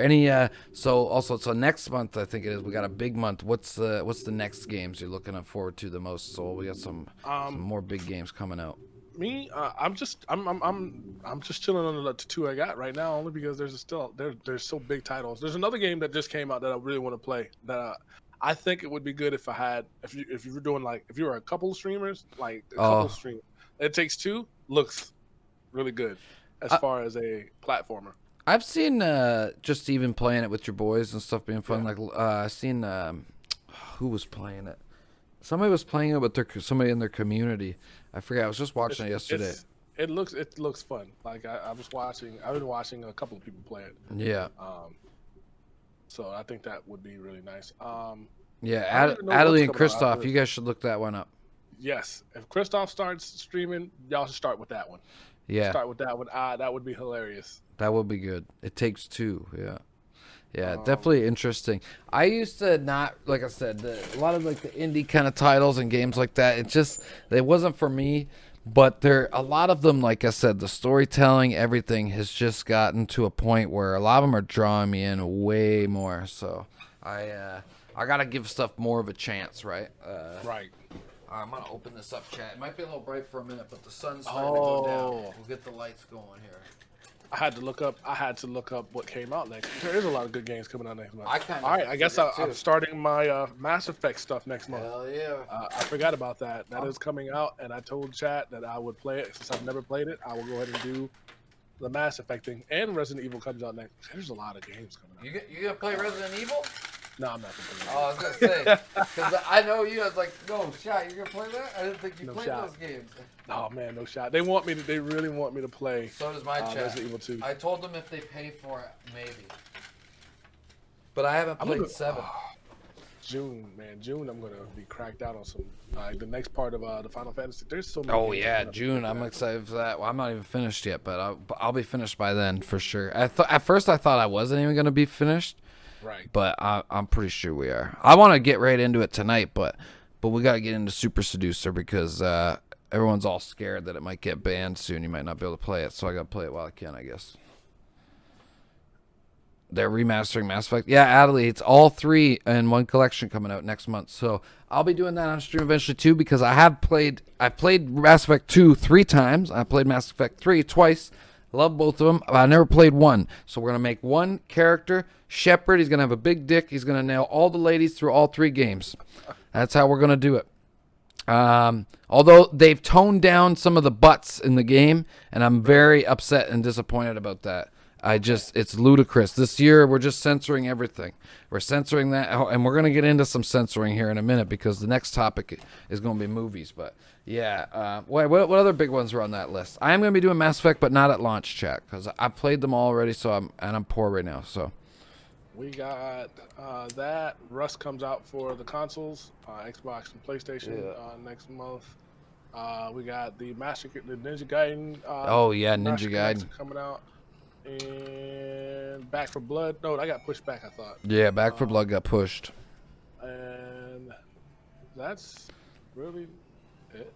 So next month I think it is. We got a big month. What's the next games you're looking forward to the most? So we got some more big games coming out. Me, I'm just chilling on the 2 I got right now, only because there's so big titles. There's another game that just came out that I really want to play. That I think it would be good if you were doing like if you were a couple of streamers, like a couple of streamers. It Takes Two looks really good as far as a platformer. I've seen just even playing it with your boys and stuff being fun. Like I seen who was playing it. Somebody was playing it with somebody in their community. I forget. I was just watching it yesterday. It looks fun. Like I've been watching a couple of people play it. Yeah. So I think that would be really nice. Yeah, Adelie and Christoph, you guys should look that one up. Yes, if Christoph starts streaming, y'all should start with that one. Yeah. Start with that one. That would be hilarious. That would be good. It Takes Two. Yeah. Yeah, definitely interesting. I used to not, like I said, a lot of like the indie kind of titles and games like that. It wasn't for me. But a lot of them, like I said, the storytelling, everything has just gotten to a point where a lot of them are drawing me in way more. So I gotta give stuff more of a chance, right? Right. I'm gonna open this up, chat. It might be a little bright for a minute, but the sun's starting to go down. We'll get the lights going here. I had to look up what came out next. There is a lot of good games coming out next month. All right, I guess I'm starting my Mass Effect stuff next month. Hell yeah! I forgot about that. That is coming out, and I told chat that I would play it. Since I've never played it, I will go ahead and do the Mass Effect thing. And Resident Evil comes out next. There's a lot of games coming out. You gonna play Resident Evil? No, I'm not gonna play it. Oh, I was gonna say, because I know you. I was like, no shot. You're gonna play that? I didn't think you played those games. Oh man, no shot. They really want me to play. So does my chat. Resident Evil 2. I told them if they pay for it, maybe. But I haven't played 7. June, I'm gonna be cracked out on some the next part of the Final Fantasy. There's so many. Oh yeah, June. I'm excited for that. Well, I'm not even finished yet, but I'll be finished by then for sure. At first I thought I wasn't even gonna be finished, Right. But I'm pretty sure we are. I want to get right into it tonight, but we got to get into Super Seducer because everyone's all scared that it might get banned soon. You might not be able to play it, so I got to play it while I can, I guess. They're remastering Mass Effect. Yeah, Adley, it's all 3 in one collection coming out next month. So I'll be doing that on stream eventually too because I played Mass Effect 2 3 times. I played Mass Effect 3 twice. Love both of them. I never played 1. So we're going to make one character, Shepard. He's going to have a big dick. He's going to nail all the ladies through all 3 games. That's how we're going to do it. Although they've toned down some of the butts in the game, and I'm very upset and disappointed about that. It's ludicrous. This year, we're just censoring everything. We're censoring that, and we're going to get into some censoring here in a minute because the next topic is going to be movies. But, yeah, what other big ones are on that list? I am going to be doing Mass Effect, but not at launch, chat, because I've played them all already, I'm poor right now, so. We got that. Rust comes out for the consoles, Xbox and PlayStation next month. We got the Ninja Gaiden. Ninja Gaiden coming out. And Back 4 Blood. No, that got pushed back, I thought. Yeah, Back 4 Blood got pushed. And that's really it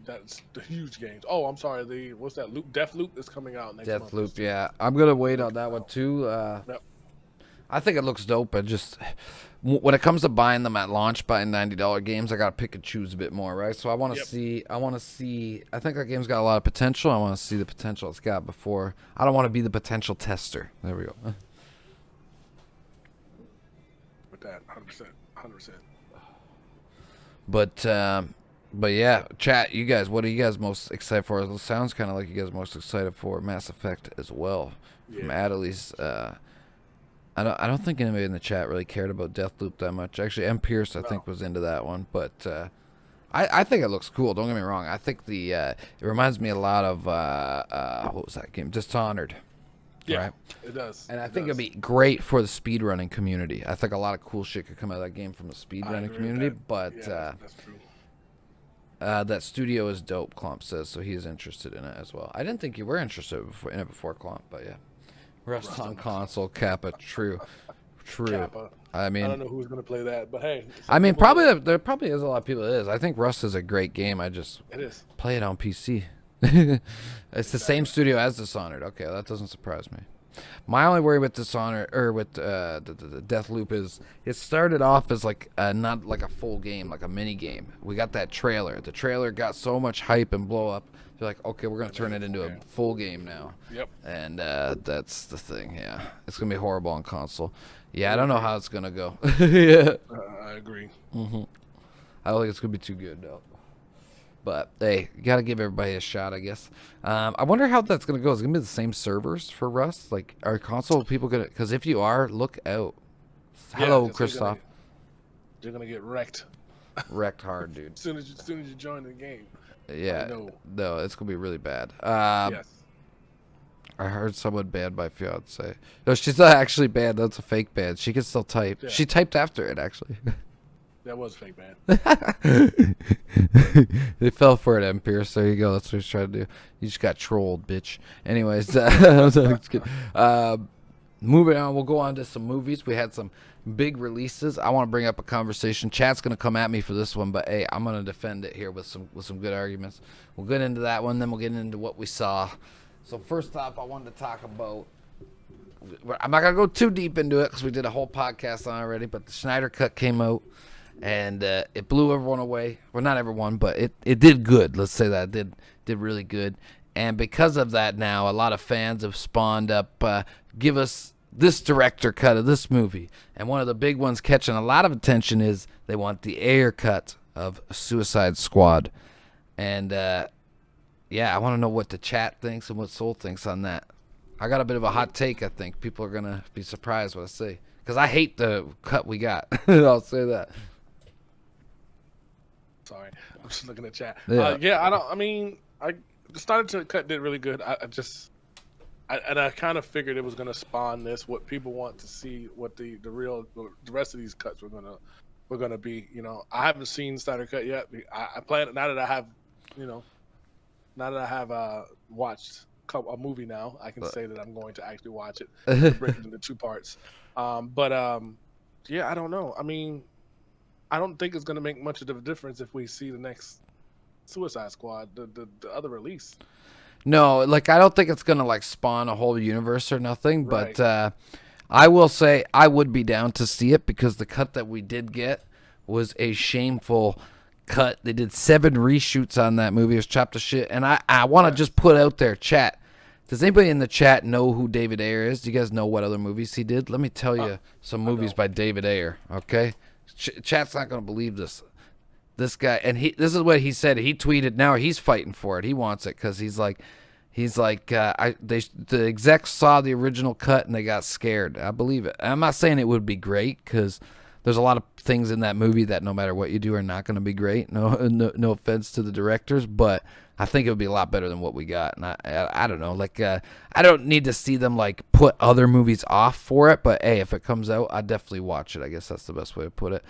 that's the huge games. Oh, I'm sorry. What's that? Deathloop is coming out next month. Deathloop, yeah. I'm going to wait on that one too. Yep. I think it looks dope. When it comes to buying them at launch, buying $90 games, I gotta pick and choose a bit more, right? So I want to see. I think that game's got a lot of potential. I want to see the potential it's got before. I don't want to be the potential tester. There we go. With that, 100%. But yeah, chat. You guys, what are you guys most excited for? It sounds kind of like you guys are most excited for Mass Effect as well. From Adley's. I don't think anybody in the chat really cared about Deathloop that much. Actually, M. Pierce, I think, was into that one. But I think it looks cool. Don't get me wrong. I think it reminds me a lot of, what was that game? Dishonored. Yeah, right? It does. And I think it'd be great for the speedrunning community. I think a lot of cool shit could come out of that game from the speedrunning community. But that's true. that studio is dope, Klump says, so he is interested in it as well. I didn't think you were interested in it before, Klump, but yeah. Rust on console, Kappa, true. Kappa. I mean, I don't know who's gonna play that, but hey. I mean, there probably is a lot of people that is. I think Rust is a great game. It is. Play it on PC. It's the same studio as Dishonored. Okay, that doesn't surprise me. My only worry with Dishonored or with the Deathloop is it started off as like not like a full game, like a mini game. We got that trailer. The trailer got so much hype and blow up. They're like, okay, we're gonna turn it into a full game now. Yep. And that's the thing. Yeah, it's gonna be horrible on console. Yeah, I don't know how it's gonna go. Yeah. I agree. Mm-hmm. I don't think it's gonna be too good though. But hey, you gotta give everybody a shot, I guess. I wonder how that's gonna go. Is it gonna be the same servers for Rust? Like, are console people gonna? Because if you are, look out. Hello, Christoph. You're gonna get wrecked. Wrecked hard, dude. As soon as you join the game. Yeah. No, it's gonna be really bad. Yes. I heard someone banned my fiance. No, she's not actually banned. That's a fake ban. She can still type. Yeah. She typed after it, actually. That was a fake ban. They fell for it, M. Pierce. There you go. That's what he's trying to do. You just got trolled, bitch. Anyways, moving on. We'll go on to some movies. We had some big releases. I want to bring up a conversation. Chat's going to come at me for this one, but hey, I'm going to defend it here with some good arguments. We'll get into that one, then we'll get into what we saw. So first off, I wanted to talk about, I'm not going to go too deep into it because we did a whole podcast on it already, but the Snyder Cut came out and it blew everyone away. Well, not everyone, but it did good. Let's say that. It did really good. And because of that now, a lot of fans have spawned up, give us this director cut of this movie. And one of the big ones catching a lot of attention is they want the Ayer cut of Suicide Squad. And yeah, I want to know what the chat thinks and what Soul thinks on that. I got a bit of a hot take, I think. People are going to be surprised what I say. Because I hate the cut we got. I'll say that. Sorry. I'm just looking at chat. Yeah, I started to cut did really good. I kind of figured it was going to spawn this, what people want to see, what the rest of these cuts were going to be. You know, I haven't seen Snyder Cut yet. I plan it now that I have, watched a movie now. I can say that I'm going to actually watch it, break it into 2 parts. Yeah, I don't know. I mean, I don't think it's gonna make much of a difference if we see the next Suicide Squad, the other release. No, like I don't think it's gonna like spawn a whole universe or nothing. Right. But I will say I would be down to see it because the cut that we did get was a shameful cut. They did 7 reshoots on that movie. It was chopped to shit. And I want to just put out there, chat. Does anybody in the chat know who David Ayer is? Do you guys know what other movies he did? Let me tell you some movies by David Ayer, okay? Chat's not going to believe this. This guy, and this is what he said. He tweeted, now he's fighting for it. He wants it because he's like, the execs saw the original cut and they got scared. I believe it. I'm not saying it would be great because there's a lot of things in that movie that no matter what you do are not going to be great. No offense to the directors, but I think it would be a lot better than what we got. And I don't know. Like I don't need to see them like put other movies off for it. But hey, if it comes out, I definitely watch it. I guess that's the best way to put it.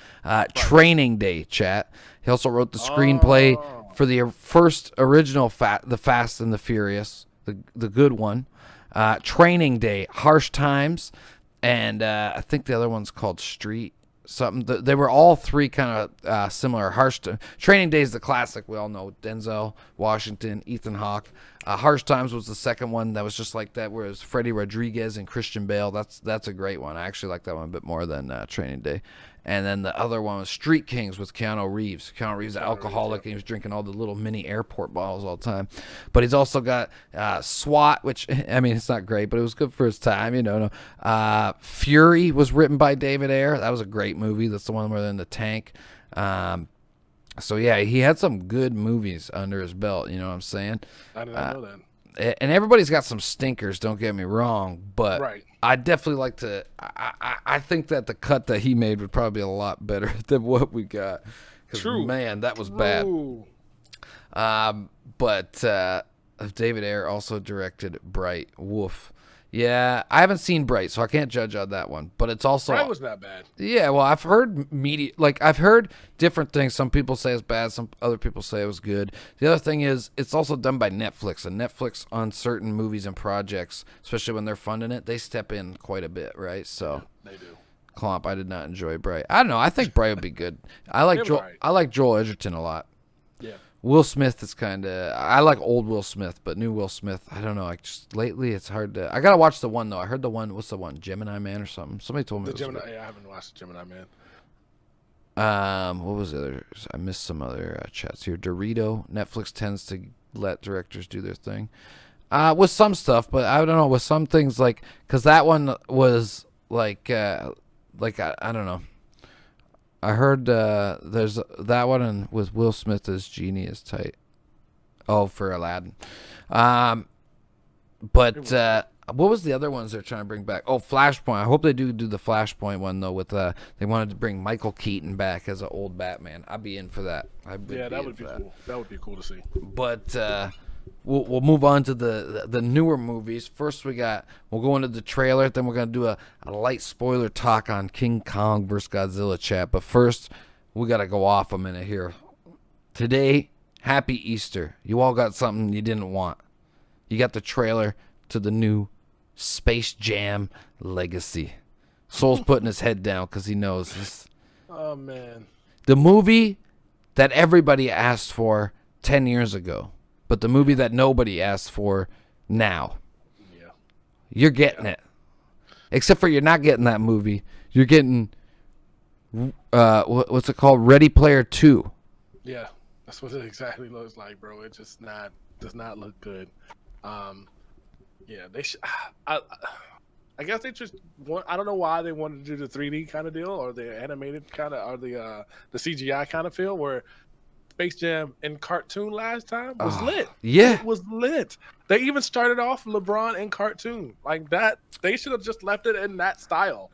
Training Day, chat. He also wrote the screenplay for the first original The Fast and the Furious, the good one. Training Day, Harsh Times, and I think the other one's called Street something. They were all 3 kind of similar. Training Day is the classic. We all know Denzel Washington, Ethan Hawke. Harsh Times was the second one that was just like that, where it was Freddie Rodriguez and Christian Bale. That's a great one. I actually like that one a bit more than Training Day. And then the other one was Street Kings with Keanu Reeves. Keanu Reeves is an alcoholic, and he was drinking all the little mini airport bottles all the time. But he's also got SWAT, which, I mean, it's not great, but it was good for his time, you know. Fury was written by David Ayer. That was a great movie. That's the one where they're in the tank. So, yeah, he had some good movies under his belt, you know what I'm saying? I did not know that. And everybody's got some stinkers, don't get me wrong, but right. I definitely like to. I think that the cut that he made would probably be a lot better than what we got. True, man, that was bad. But David Ayer also directed Bright Wolf. Yeah, I haven't seen Bright, so I can't judge on that one. But it's also Bright was not bad. Yeah, well, I've heard I've heard different things. Some people say it's bad. Some other people say it was good. The other thing is, it's also done by Netflix, and Netflix on certain movies and projects, especially when they're funding it, they step in quite a bit, right? So they do. Clomp, I did not enjoy Bright. I don't know. I think Bright would be good. I like Joel Edgerton a lot. Yeah. Will Smith is kind of. I like old Will Smith, but new Will Smith, I don't know. Like just lately, it's hard to. I gotta watch the one though. I heard the one. What's the one? Gemini Man or something. Somebody told me. I haven't watched Gemini Man. What was the other? I missed some other chats here. Dorito. Netflix tends to let directors do their thing. With some stuff, but I don't know. With some things like, cause that one was like I don't know. I heard there's that one and with Will Smith as Genie is tight. Oh, for Aladdin. But what was the other ones they're trying to bring back? Oh, Flashpoint. I hope they do the Flashpoint one though. With they wanted to bring Michael Keaton back as an old Batman. I'd be in for that. That would be cool. That would be cool to see. But we'll move on to the newer movies. First, we'll go into the trailer. Then we're gonna do a light spoiler talk on King Kong vs. Godzilla, chat. But first, we gotta go off a minute here. Today, happy Easter. You all got something you didn't want. You got the trailer to the new Space Jam Legacy. Soul's putting his head down because he knows this. Oh man, the movie that everybody asked for 10 years ago. But the movie that nobody asked for now. Yeah. You're getting it. Except for you're not getting that movie. You're getting, what's it called? Ready Player 2. Yeah. That's what it exactly looks like, bro. It just does not look good. Yeah, they should. I guess they just want. I don't know why they wanted to do the 3D kind of deal or the animated kind of, or the CGI kind of feel where Space Jam in cartoon last time was lit. Yeah, it was lit. They even started off LeBron in cartoon like that. They should have just left it in that style,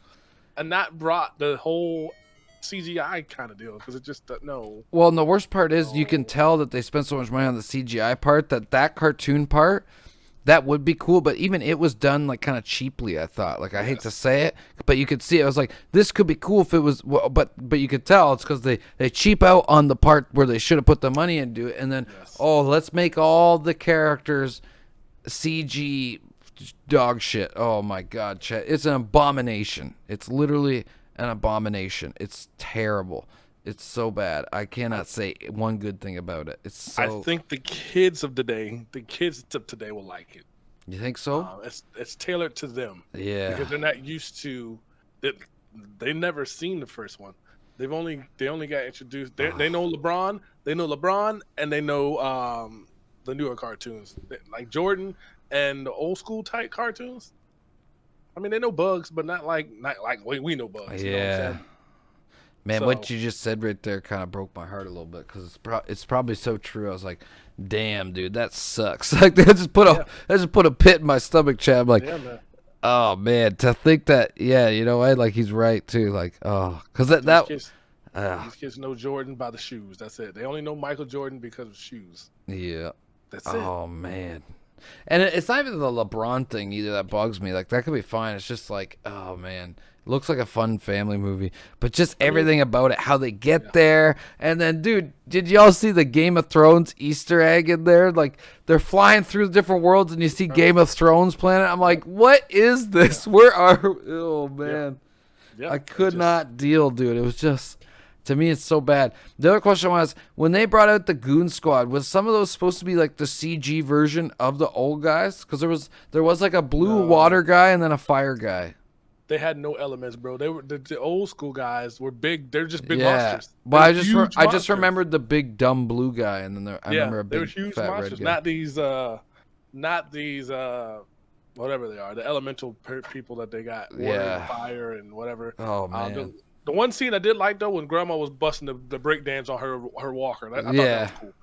and not brought the whole CGI kind of deal because it just no. Well, and the worst part is you can tell that they spent so much money on the CGI part that cartoon part. That would be cool, but even it was done like kind of cheaply. I thought, like I hate to say it, but you could see it. I was like, this could be cool if it was, but you could tell it's because they cheap out on the part where they should have put the money into it, and then let's make all the characters CG dog shit. Oh my god, Chet. It's an abomination. It's literally an abomination. It's terrible. It's so bad. I cannot say one good thing about it. It's so. I think the kids of today will like it. You think so? It's tailored to them. Yeah. Because they're not used to it. They never seen the first one. They only got introduced. They know LeBron. They know LeBron, and they know the newer cartoons like Jordan and the old school type cartoons. I mean, they know Bugs, but not like we know Bugs. Yeah. You know what I'm saying? Man, So, what you just said right there kind of broke my heart a little bit because it's probably so true. I was like, "Damn, dude, that sucks." Like that just put a pit in my stomach, Chad. I'm like, man. oh man, to think that, yeah, you know, like he's right too. Like, oh, because these kids know Jordan by the shoes. That's it. They only know Michael Jordan because of shoes. Yeah. That's it. Oh man. And it's not even the LeBron thing either that bugs me. Like that could be fine. It's just like, oh man, it looks like a fun family movie, but just everything about it, how they get there, and then, dude, did y'all see the Game of Thrones Easter egg in there? Like they're flying through the different worlds, and you see Game of Thrones planet. I'm like, what is this? Where are? Oh man, I could not deal, dude. It was just. To me, it's so bad. The other question was, when they brought out the Goon Squad, was some of those supposed to be like the CG version of the old guys? Because there was like a blue water guy and then a fire guy. They had no elements, bro. They were the old school guys were big. They're just big monsters. But I just remembered the big dumb blue guy, and then I remember a big they were huge fat monsters. red guy. Not these whatever they are, the elemental people that they got. Water and fire and whatever. Oh man. The one scene I did like though, when Grandma was busting the break dance on her walker. I thought that was cool.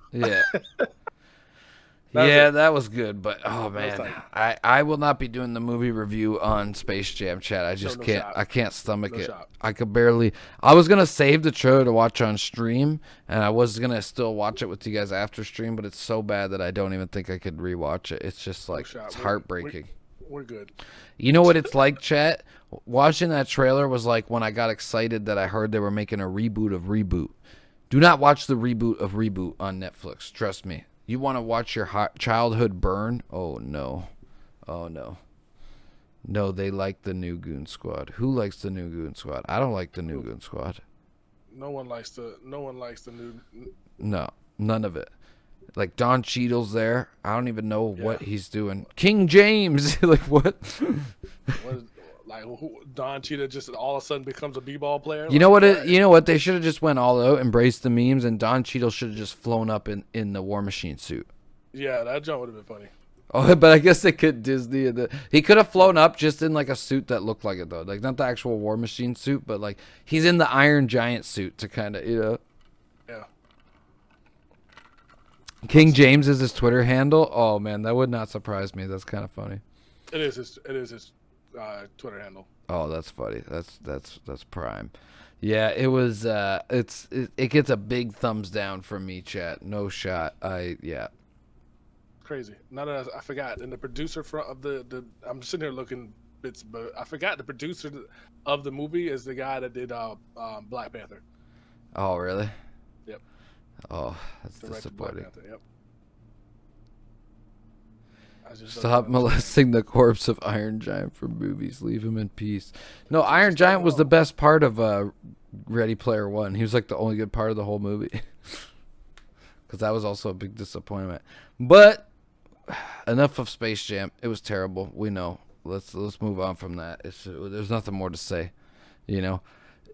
Yeah. That was good. But oh man, I will not be doing the movie review on Space Jam, chat. I just can't. Shot. I can't stomach it. Shot. I could barely. I was gonna save the trailer to watch on stream, and I was gonna still watch it with you guys after stream. But it's so bad that I don't even think I could rewatch it. It's just like it's heartbreaking. We're good. You know what it's like, chat? Watching that trailer was like when I got excited that I heard they were making a reboot of Reboot. Do not watch the reboot of Reboot on Netflix. Trust me. You want to watch your childhood burn? Oh, no. Oh, no. No, they like the new Goon Squad. Who likes the new Goon Squad? I don't like the new Goon Squad. No one likes the new. No, none of it. Like Don Cheadle's there. I don't even know what he's doing. King James, like what? Don Cheadle just all of a sudden becomes a b-ball player. You know what? You know what? They should have just went all out, embraced the memes, and Don Cheadle should have just flown up in the War Machine suit. Yeah, that jump would have been funny. Oh, but I guess they could Disney. He could have flown up just in like a suit that looked like it though, like not the actual War Machine suit, but like he's in the Iron Giant suit to kind of Yeah. King James is his Twitter handle. Oh man, that would not surprise me. That's kind of funny. It is his Twitter handle. Oh, that's funny. That's prime. Yeah, it was. It gets a big thumbs down from me, chat. No shot. Crazy. Now that I forgot, and the producer of the I'm sitting here looking bits, but I forgot the producer of the movie is the guy that did Black Panther. Oh really? Yep. Oh, that's disappointing. Yep. Stop molesting the corpse of Iron Giant from movies. Leave him in peace. No, Iron Giant was the best part of Ready Player One. He was like the only good part of the whole movie. Because that was also a big disappointment. But enough of Space Jam. It was terrible. We know. Let's move on from that. There's nothing more to say. You know.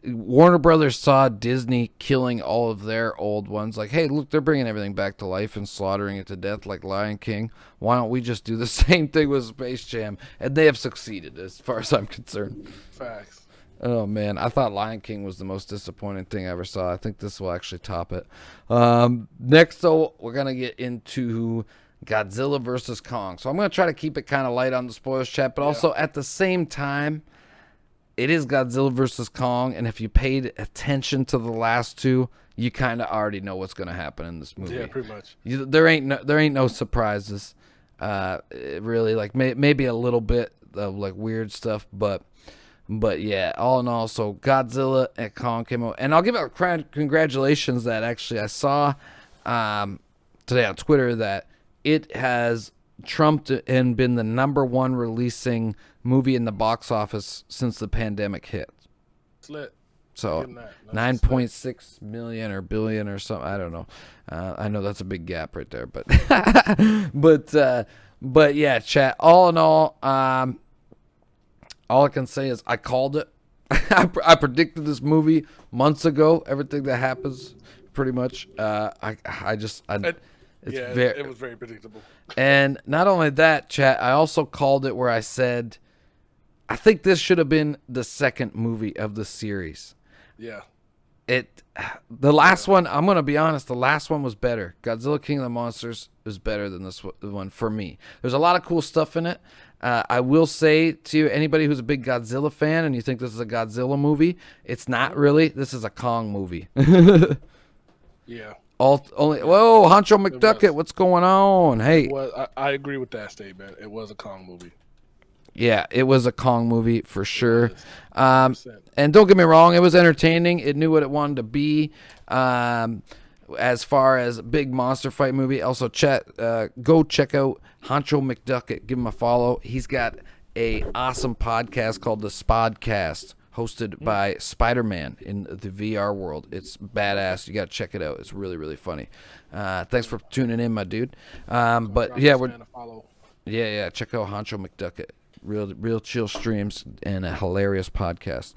Warner Brothers saw Disney killing all of their old ones. Like, hey, look, they're bringing everything back to life and slaughtering it to death like Lion King. Why don't we just do the same thing with Space Jam? And they have succeeded as far as I'm concerned. Facts. Oh, man. I thought Lion King was the most disappointing thing I ever saw. I think this will actually top it. Next, though, we're going to get into Godzilla versus Kong. So I'm going to try to keep it kind of light on the spoilers chat, but also at the same time, it is Godzilla versus Kong, and if you paid attention to the last two, you kind of already know what's going to happen in this movie. Yeah, pretty much. There ain't no surprises. Really, like maybe a little bit of like weird stuff, but yeah, all in all, so Godzilla and Kong came out, and I'll give out congratulations that actually I saw today on Twitter that it has trumped and been the #1 releasing movie in the box office since the pandemic hit. It's lit. So 9.6 million or billion or something. I don't know. I know that's a big gap right there, but but yeah, chat. All in all I can say is I called it. I predicted this movie months ago. Everything that happens, pretty much. It was very predictable. And not only that, chat, I also called it where I said, I think this should have been the second movie of the series. Yeah. The last one, I'm going to be honest, the last one was better. Godzilla King of the Monsters was better than this one for me. There's a lot of cool stuff in it. I will say to you, anybody who's a big Godzilla fan and you think this is a Godzilla movie, it's not really. This is a Kong movie. Yeah. Whoa, Honcho McDucket, what's going on? Hey. I agree with that statement. It was a Kong movie. Yeah, it was a Kong movie for sure. And don't get me wrong, it was entertaining. It knew what it wanted to be. As far as a big monster fight movie, also go check out Honcho McDucket. Give him a follow. He's got a awesome podcast called the Spodcast, hosted by Spider-Man in the VR world. It's badass. You got to check it out. It's really, really funny. Thanks for tuning in, my dude. But yeah, check out Honcho McDucket. Real chill streams and a hilarious podcast.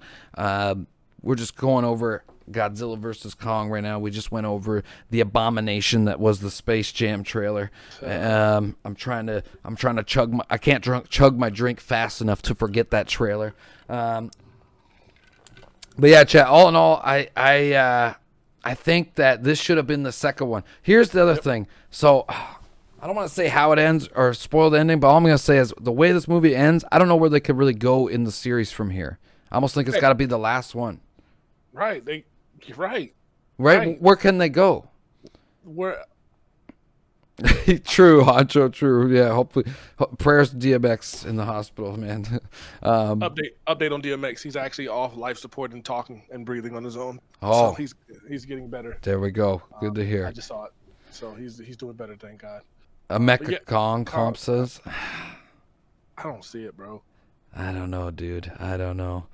We're just going over Godzilla versus Kong right now. We just went over the abomination that was the Space Jam trailer. I'm trying to chug I can't chug my drink fast enough to forget that trailer. But yeah, chat, all in all, I think that this should have been the second one. Here's the other thing. So I don't want to say how it ends or spoil the ending, but all I'm going to say is the way this movie ends, I don't know where they could really go in the series from here. I almost think it's got to be the last one. Right. You're right. Right? Where can they go? Where? True, Honcho, true. Yeah, hopefully. Prayers to DMX in the hospital, man. Update on DMX. He's actually off life support and talking and breathing on his own. Oh. So he's getting better. There we go. Good to hear. I just saw it. So he's doing better, thank God. A Mecha Kong comp says. I don't see it, bro. I don't know, dude. I don't know.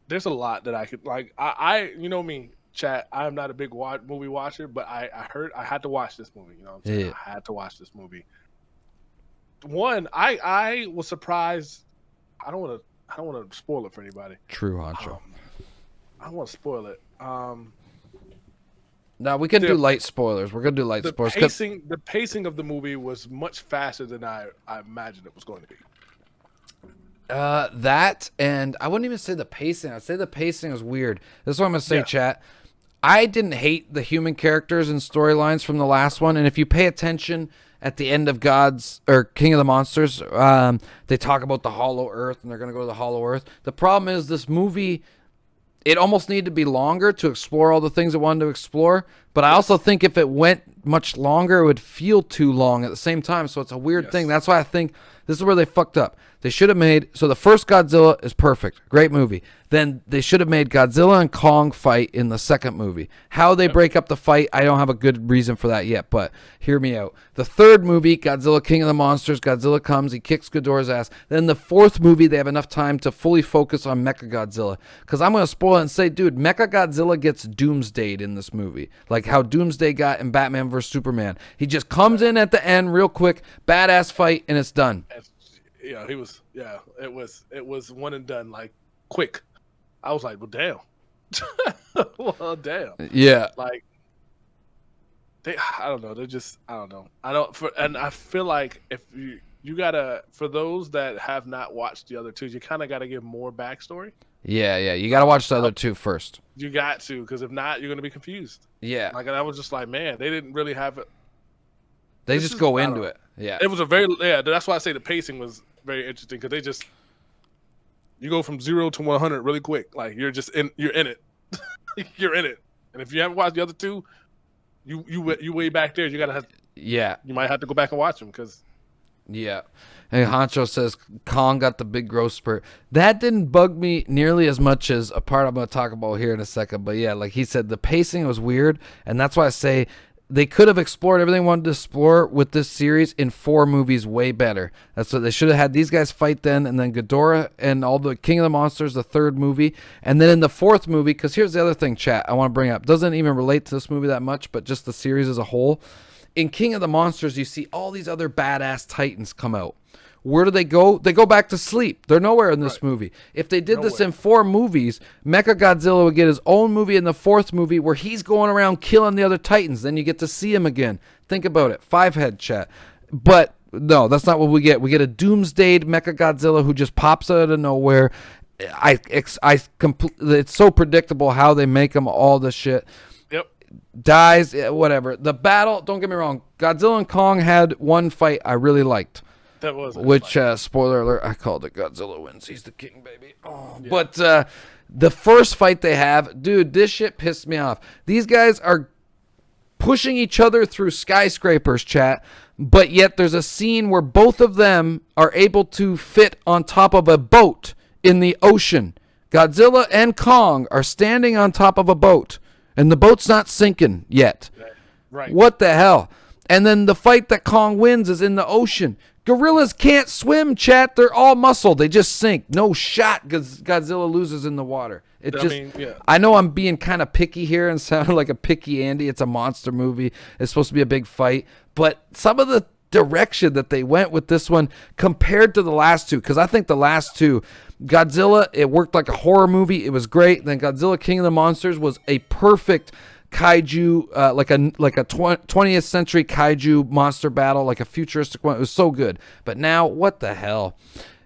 There's a lot that I could like. I you know me, chat. I'm not a big movie watcher, but I heard I had to watch this movie. You know what I'm saying? Yeah. I had to watch this movie. One, I was surprised. I don't want to spoil it for anybody. True, Honcho. I don't want to spoil it. No, we can do light spoilers. We're gonna do light spoilers. The pacing of the movie was much faster than I imagined it was going to be. That, and I wouldn't even say the pacing. I'd say the pacing was weird. This is what I'm gonna say, chat. I didn't hate the human characters and storylines from the last one, and if you pay attention at the end of King of the Monsters, they talk about the Hollow Earth, and they're gonna go to the Hollow Earth. The problem is this movie, it almost needed to be longer to explore all the things it wanted to explore, but I also think if it went much longer, it would feel too long at the same time, so it's a weird thing. That's why I think this is where they fucked up. They should have made, so the first Godzilla is perfect, great movie. Then they should have made Godzilla and Kong fight in the second movie. How they break up the fight, I don't have a good reason for that yet, but hear me out. The third movie, Godzilla King of the Monsters, Godzilla comes, he kicks Ghidorah's ass. Then the fourth movie, they have enough time to fully focus on Mechagodzilla. Because I'm going to spoil it and say, dude, Mechagodzilla gets doomsdayed in this movie. Like how Doomsday got in Batman vs. Superman. He just comes in at the end real quick, badass fight, and it's done. Yeah, it was one and done, like quick. I was like, well, damn. Well, damn. Yeah. Like, I don't know. And I feel like if you gotta, for those that have not watched the other two, you kind of got to give more backstory. Yeah. You got to watch the other two first. You got to, because if not, you're going to be confused. Yeah. Like, and I was just like, man, they didn't really have it. They just go into it. Yeah. It was that's why I say the pacing was very interesting, because you go from 0 to 100 really quick. Like, you're in it. You're in it. And if you haven't watched the other two, you way back there. You gotta have. Yeah. You might have to go back and watch them, because. Yeah. Hey, Honcho says Kong got the big growth spurt. That didn't bug me nearly as much as a part I'm going to talk about here in a second. But yeah, like he said, the pacing was weird, and that's why I say they could have explored everything they wanted to explore with this series in 4 movies way better. That's what they should have had these guys fight then, and then Ghidorah and all the King of the Monsters, the 3rd movie. And then in the 4th movie, because here's the other thing, chat, I want to bring up. Doesn't even relate to this movie that much, but just the series as a whole. In King of the Monsters, you see all these other badass titans come out. Where do they go? They go back to sleep. They're nowhere in this movie. If they did this in 4 movies, Mechagodzilla would get his own movie in the 4th movie where he's going around killing the other titans. Then you get to see him again. Think about it. 5-head chat. But no, that's not what we get. We get a doomsday Mechagodzilla who just pops out of nowhere. It's so predictable how they make him all this shit. Yep. Dies, whatever. The battle, don't get me wrong. Godzilla and Kong had one fight I really liked. That was spoiler alert, I called it. Godzilla wins. He's the king, baby. Oh, yeah. But the first fight they have, dude, this shit pissed me off. These guys are pushing each other through skyscrapers, chat, but yet there's a scene where both of them are able to fit on top of a boat in the ocean. Godzilla and Kong are standing on top of a boat, and the boat's not sinking yet. Right. What the hell? And then the fight that Kong wins is in the ocean. Gorillas can't swim, chat. They're all muscle. They just sink. No shot Godzilla loses in the water. I know I'm being kind of picky here and sounding like a picky Andy. It's a monster movie. It's supposed to be a big fight. But some of the direction that they went with this one compared to the last 2, because I think the last 2, Godzilla, it worked like a horror movie. It was great. Then Godzilla King of the Monsters was a perfect kaiju, like a 20th century kaiju monster battle, like a futuristic one. It was so good. But now, what the hell?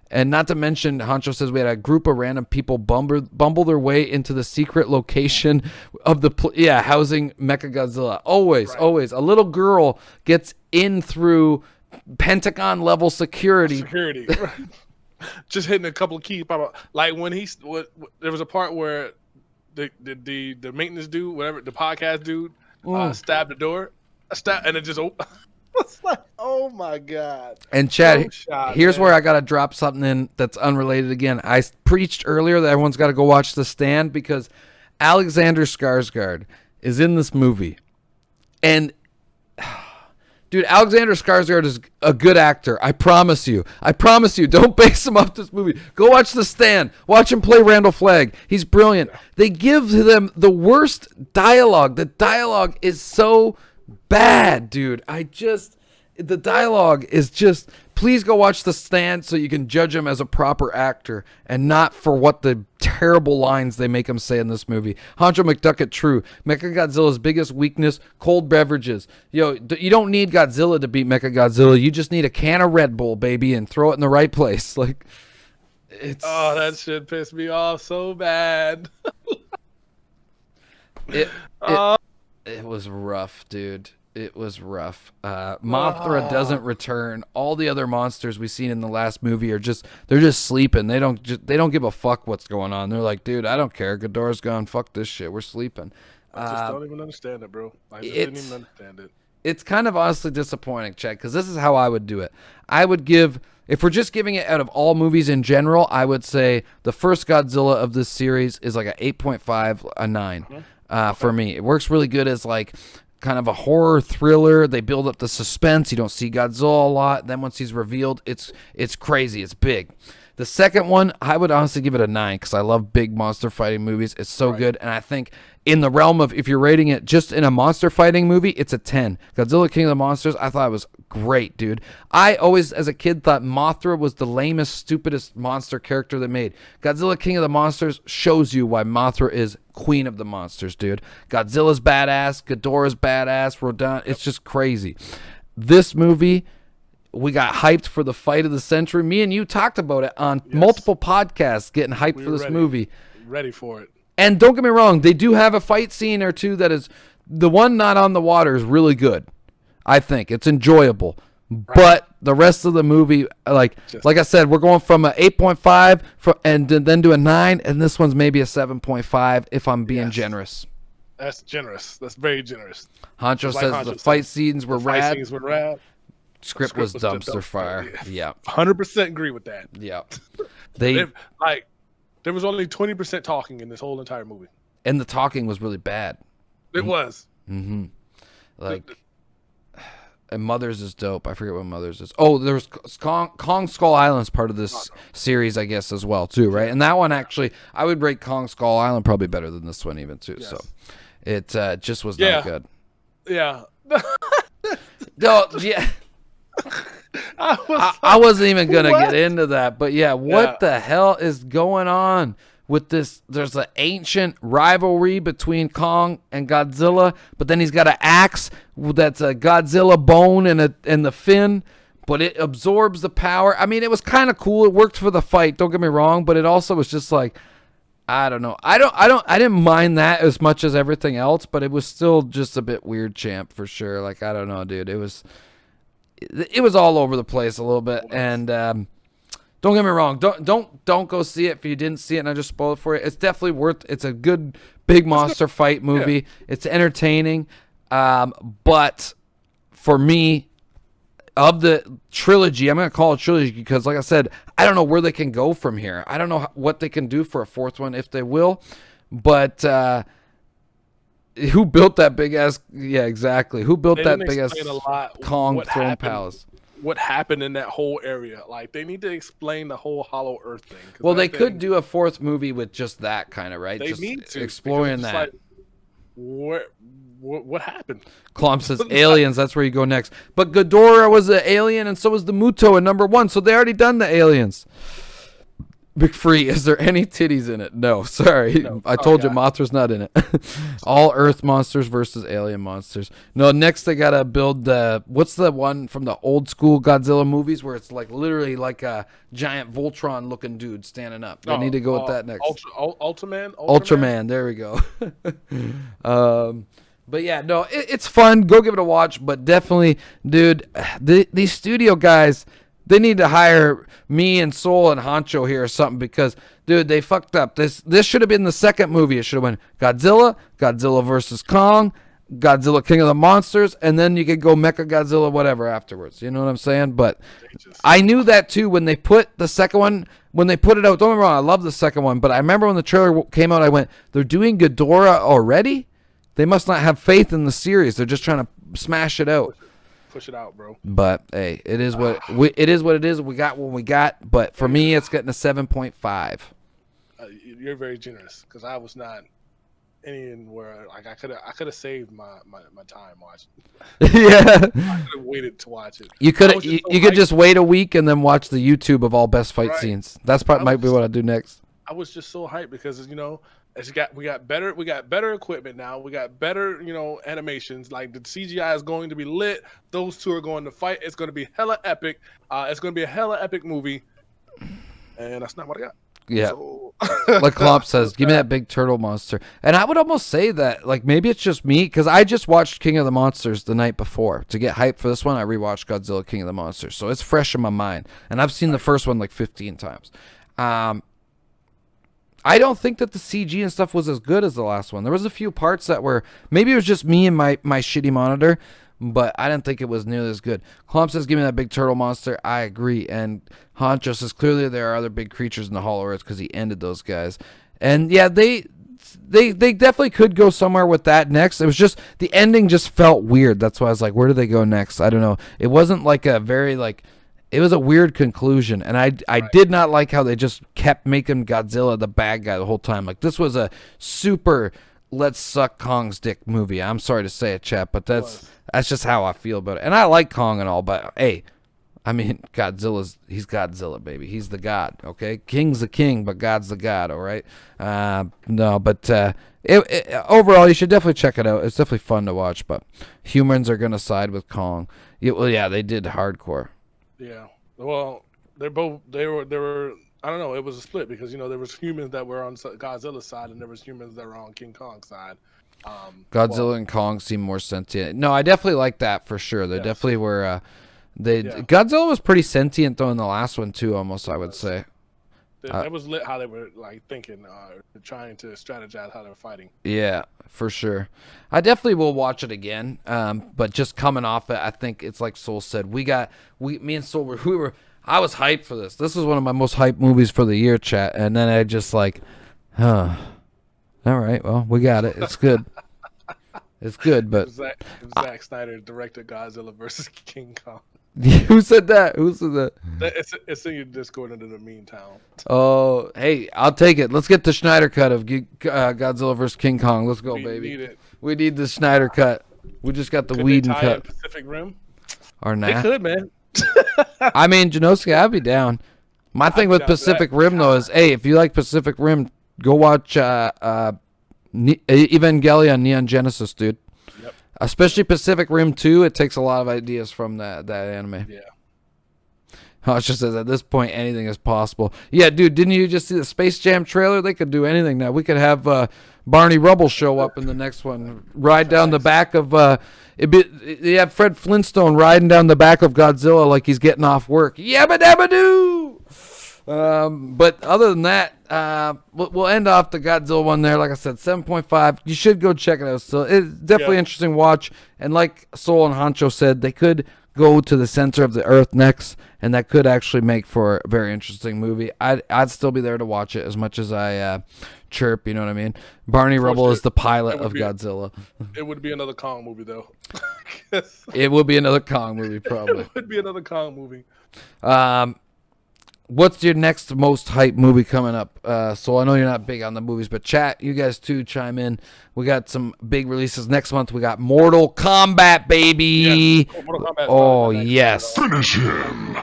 And not to mention, Honcho says we had a group of random people bumble their way into the secret location of the housing Mechagodzilla. Always. A little girl gets in through Pentagon level security. Just hitting a couple of keys. Like when there was a part where the maintenance dude, whatever, the podcast dude, stabbed the door. And it just opened. It's like, oh my God. And Chad, here's where I got to drop something in that's unrelated again. I preached earlier that everyone's got to go watch The Stand because Alexander Skarsgård is in this movie. And, dude, Alexander Skarsgård is a good actor. I promise you. Don't base him off this movie. Go watch The Stand. Watch him play Randall Flagg. He's brilliant. They give them the worst dialogue. The dialogue is so bad, dude. The dialogue is just, please go watch The Stand so you can judge him as a proper actor and not for what the terrible lines they make him say in this movie. Honcho McDucket, true. Mechagodzilla's biggest weakness, cold beverages. Yo, you don't need Godzilla to beat Mechagodzilla. You just need a can of Red Bull, baby, and throw it in the right place. Like, that shit pissed me off so bad. It was rough, dude. It was rough. Mothra doesn't return. All the other monsters we've seen in the last movie they're just sleeping. They don't give a fuck what's going on. They're like, dude, I don't care. Ghidorah's gone. Fuck this shit. We're sleeping. I just don't even understand it, bro. I just didn't even understand it. It's kind of honestly disappointing, Chad, because this is how I would do it. I would give, if we're just giving it out of all movies in general, I would say the first Godzilla of this series is like a 8.5, a 9 for me. It works really good as like kind of a horror thriller. They build up the suspense. You don't see Godzilla a lot. Then once he's revealed, it's crazy. It's big. The second one, I would honestly give it a 9 because I love big monster fighting movies. It's so good. And I think in the realm of, if you're rating it just in a monster fighting movie, it's a 10. Godzilla King of the Monsters, I thought it was great, dude. I always, as a kid, thought Mothra was the lamest, stupidest monster character they made. Godzilla King of the Monsters shows you why Mothra is queen of the monsters, dude. Godzilla's badass. Ghidorah's badass. Rodan, it's just crazy. This movie, we got hyped for the fight of the century. Me and you talked about it on multiple podcasts, getting hyped for this movie. Ready for it. And don't get me wrong, they do have a fight scene or two that is, the one not on the water is really good. I think it's enjoyable. Right. But the rest of the movie, like I said, we're going from an 8.5 and then to a 9, and this one's maybe a 7.5 if I'm being generous. That's generous. That's very generous. Honcho says the fight scenes were rad. Script was dumpster fire. Yeah. 100% agree with that. Yeah. There was only 20% talking in this whole entire movie. And the talking was really bad. It was. Mm-hmm. Like, and Mothers is dope. I forget what Mothers is. Oh, there's Kong Skull Island's part of this series, I guess, as well, too, right? And that one, actually, I would rate Kong Skull Island probably better than this one even, too. Yes. So it just was not good. Yeah. No, yeah. I wasn't even going to get into that. But, yeah, what the hell is going on with this? There's an ancient rivalry between Kong and Godzilla, but then he's got an axe that's a Godzilla bone and the fin, but it absorbs the power. I mean, it was kind of cool. It worked for the fight, don't get me wrong, but it also was just like, I don't know. I didn't mind that as much as everything else, but it was still just a bit weird, champ, for sure. Like, I don't know, dude. It was all over the place a little bit, and don't get me wrong. Don't go see it if you didn't see it and I just spoiled it for you. It's definitely worth. It's a good big monster fight movie. Yeah. It's entertaining, but for me, of the trilogy, I'm gonna call it trilogy because, like I said, I don't know where they can go from here. I don't know what they can do for a fourth one if they will, but. Who built that big ass? Yeah, exactly. Who built that big ass Kong throne palace? What happened in that whole area? Like, they need to explain the whole Hollow Earth thing. Well, they could do a fourth movie with just that kind of, right? They just need to exploring that. Like, what happened? Klomp says aliens. That's where you go next. But Ghidorah was an alien, and so was the Muto in #1. So they already done the aliens. Big Free, is there any titties in it? No, sorry. No. I told you Mothra's not in it. All Earth monsters versus alien monsters. No, next they got to build what's the one from the old school Godzilla movies where it's like literally like a giant Voltron looking dude standing up. They need to go with that next. Ultraman, there we go. But yeah, no, it's fun. Go give it a watch, but definitely, dude, these studio guys, they need to hire me and Soul and Honcho here or something because, dude, they fucked up. This should have been the second movie. It should have been Godzilla versus Kong, Godzilla King of the Monsters, and then you could go Mecha Godzilla whatever afterwards. You know what I'm saying? But I knew that too when they put the second one, when they put it out. Don't get me wrong, I love the second one, but I remember when the trailer came out, I went, they're doing Ghidorah already? They must not have faith in the series. They're just trying to smash it out. Push it out, bro. But hey, it is what it is. We got what we got. But for me, it's getting a 7.5. You're very generous because I was not anywhere. Like I could have saved my time watching. Yeah, I could have waited to watch it. You could just wait a week and then watch the YouTube of all best fight scenes. That's probably might be what I do next. I was just so hyped because we got better equipment now. We got better, animations. Like the CGI is going to be lit. Those two are going to fight. It's going to be hella epic. It's going to be a hella epic movie. And that's not what I got. Yeah. So. Like Klomp says, give me that big turtle monster. And I would almost say that, like, maybe it's just me because I just watched King of the Monsters the night before. To get hyped for this one, I rewatched Godzilla King of the Monsters. So it's fresh in my mind. And I've seen the first one like 15 times. I don't think that the CG and stuff was as good as the last one. There was a few parts that were, maybe it was just me and my shitty monitor, but I didn't think it was nearly as good. Klomp says, give me that big turtle monster. I agree. And Honcho says, clearly there are other big creatures in the Hollow Earth because he ended those guys. And yeah, they definitely could go somewhere with that next. It was just, the ending just felt weird. That's why I was like, where do they go next? I don't know. It wasn't like a very it was a weird conclusion, and I did not like how they just kept making Godzilla the bad guy the whole time. Like, this was a super let's suck Kong's dick movie. I'm sorry to say it, chat, but that's just how I feel about it. And I like Kong and all, but hey, I mean, he's Godzilla, baby. He's the god, okay? King's the king, but God's the god, all right? Overall, you should definitely check it out. It's definitely fun to watch, but humans are going to side with Kong. Yeah, they did hardcore. Yeah, well, they were. I don't know. It was a split because there was humans that were on Godzilla's side and there was humans that were on King Kong's side. Godzilla and Kong seem more sentient. No, I definitely like that for sure. They definitely were. Godzilla was pretty sentient though in the last one too. Almost, I would say. It was lit how they were thinking, trying to strategize how they were fighting. Yeah, for sure. I definitely will watch it again. But just coming off it, I think it's like Soul said. Me and Soul I was hyped for this. This was one of my most hyped movies for the year, chat. And then I just all right, well, we got it. It's good. It's good, but Zack Snyder directed Godzilla versus King Kong. Who said that? Who said that? It's in your Discord in the meantime. Oh, hey, I'll take it. Let's get the Schneider cut of Godzilla vs. King Kong. Let's go, baby. We need the Schneider cut. We just got the Whedon cut. Pacific Rim? Or not? They could, man. I mean, Janoski, I'd be down. My thing with Pacific Rim, though, is, hey, if you like Pacific Rim, go watch Evangelion Neon Genesis, dude. Yep. Especially Pacific Rim 2, it takes a lot of ideas from that anime. Yeah. It just says at this point, anything is possible. Yeah, dude, didn't you just see the Space Jam trailer? They could do anything now. We could have Barney Rubble show up in the next one, ride down the back of... they have Fred Flintstone riding down the back of Godzilla like he's getting off work. Yabba dabba doo! But other than that, we'll end off the Godzilla one there. Like I said, 7.5. You should go check it out. So it's definitely interesting watch. And like Soul and Honcho said, they could go to the center of the earth next, and that could actually make for a very interesting movie. I'd still be there to watch it as much as I chirp, you know what I mean? Barney Rubble is the pilot of Godzilla. It would be another Kong movie, though. It would be another Kong movie, probably. It would be another Kong movie. What's your next most hype movie coming up? So I know you're not big on the movies, but chat, you guys too, chime in. We got some big releases next month. We got Mortal Kombat, baby. Yeah. Mortal Kombat. Oh, yes. Finish him.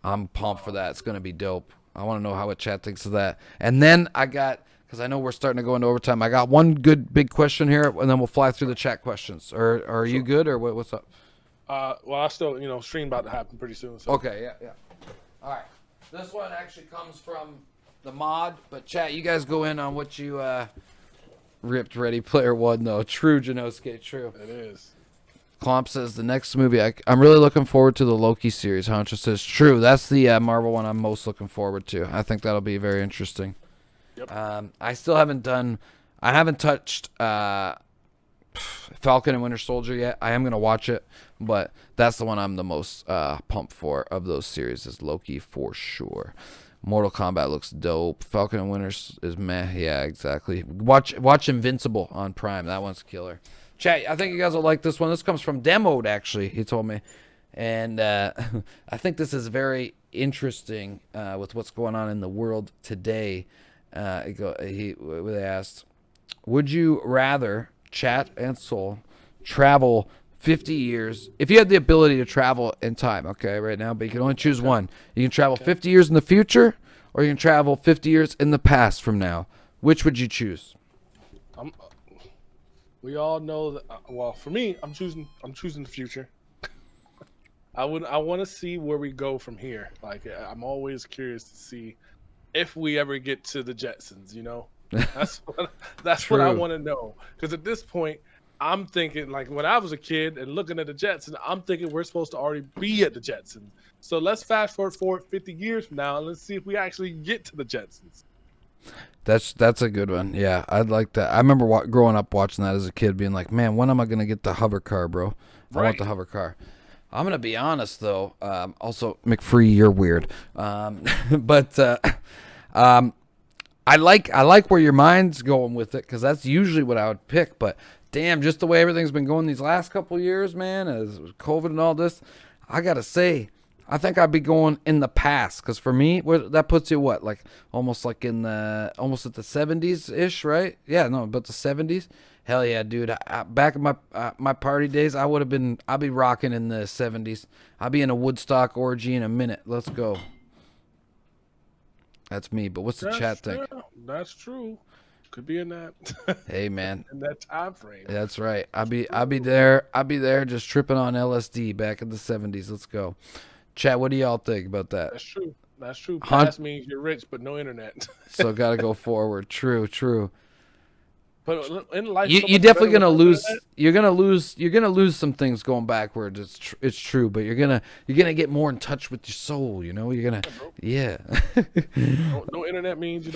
I'm pumped for that. It's going to be dope. I want to know how what chat thinks of that. And then I got, because I know we're starting to go into overtime, I got one good big question here, and then we'll fly through the chat questions. Or are you good, or what's up? Well, I still, stream about to happen pretty soon. So. Okay, yeah. All right. This one actually comes from the mod, but chat, you guys go in on what you ripped Ready Player One, though. True, Janosuke, true. It is. Klomp says the next movie, I'm really looking forward to the Loki series. Honcho says, true, that's the Marvel one I'm most looking forward to. I think that'll be very interesting. Yep. I haven't touched Falcon and Winter Soldier yet. I am going to watch it, but that's the one I'm the most pumped for of those series is Loki for sure. Mortal Kombat looks dope. Falcon and Winter is meh. Yeah, exactly. Watch Invincible on Prime. That one's killer. Chat, I think you guys will like this one. This comes from Demoed, actually, he told me. And I think this is very interesting with what's going on in the world today. They asked, would you rather, Chat and Soul, travel 50 years? If you had the ability to travel in time, okay, right now, but you can only choose one. You can travel 50 years in the future, or you can travel 50 years in the past from now. Which would you choose? We all know that. Well, for me, I'm choosing the future. I want to see where we go from here. Like, I'm always curious to see if we ever get to the Jetsons. That's what I want to know. Because at this point, I'm thinking, like, when I was a kid and looking at the Jetsons, I'm thinking we're supposed to already be at the Jetsons. So let's fast forward 50 years from now and let's see if we actually get to the Jetsons. That's a good one. Yeah, I'd like that. I remember growing up watching that as a kid, being like, man, when am I going to get the hover car, bro? I want the hover car. I'm going to be honest, though. Also, McFree, you're weird. But I like where your mind's going with it, because that's usually what I would pick. But damn, just the way everything's been going these last couple years, man, as COVID and all this, I got to say, I think I'd be going in the past, because for me, that puts you almost at the 70s-ish, right? Yeah, no, but the 70s. Hell yeah, dude. Back in my party days, I'd be rocking in the 70s. I'd be in a Woodstock orgy in a minute. Let's go. That's me, but what's the chat think? That's true. Could be in that. Hey, man. In that time frame. That's right. I'd be there just tripping on LSD back in the 70s. Let's go. Chat, what do y'all think about that? That's true. Past means you're rich, but no internet. So gotta go forward. True. But in life, you're definitely gonna lose. You're gonna lose some things going backwards. It's true, but you're gonna get more in touch with your soul. You're gonna, yeah. No internet means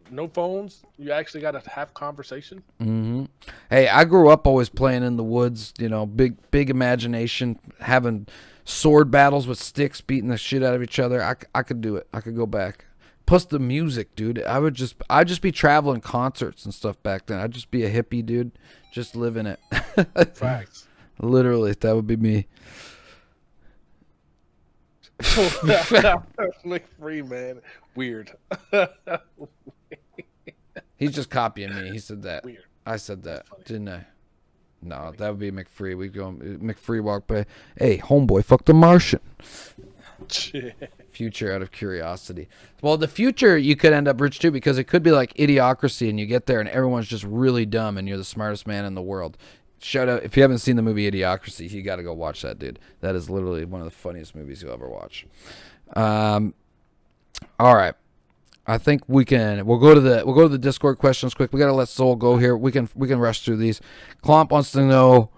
no phones. You actually gotta have conversation. Mm-hmm. Hey, I grew up always playing in the woods. Big imagination, having sword battles with sticks, beating the shit out of each other. I could do it. I could go back. Plus the music, dude. I'd just be traveling concerts and stuff back then. I'd just be a hippie, dude, just living it. Facts. Literally, that would be me. McFree, man. Weird. He's just copying me. He said that. Weird. I said that, didn't I? No, that would be McFree. We go McFree walk by. Hey, homeboy, fuck the Martian. Future out of curiosity. Well, the future you could end up rich too, because it could be like Idiocracy, and you get there and everyone's just really dumb, and you're the smartest man in the world. Shout out if you haven't seen the movie Idiocracy, you got to go watch that, dude. That is literally one of the funniest movies you'll ever watch. All right. I think we'll go to the Discord questions quick. We gotta let Soul go here. We can rush through these. Clomp wants to know.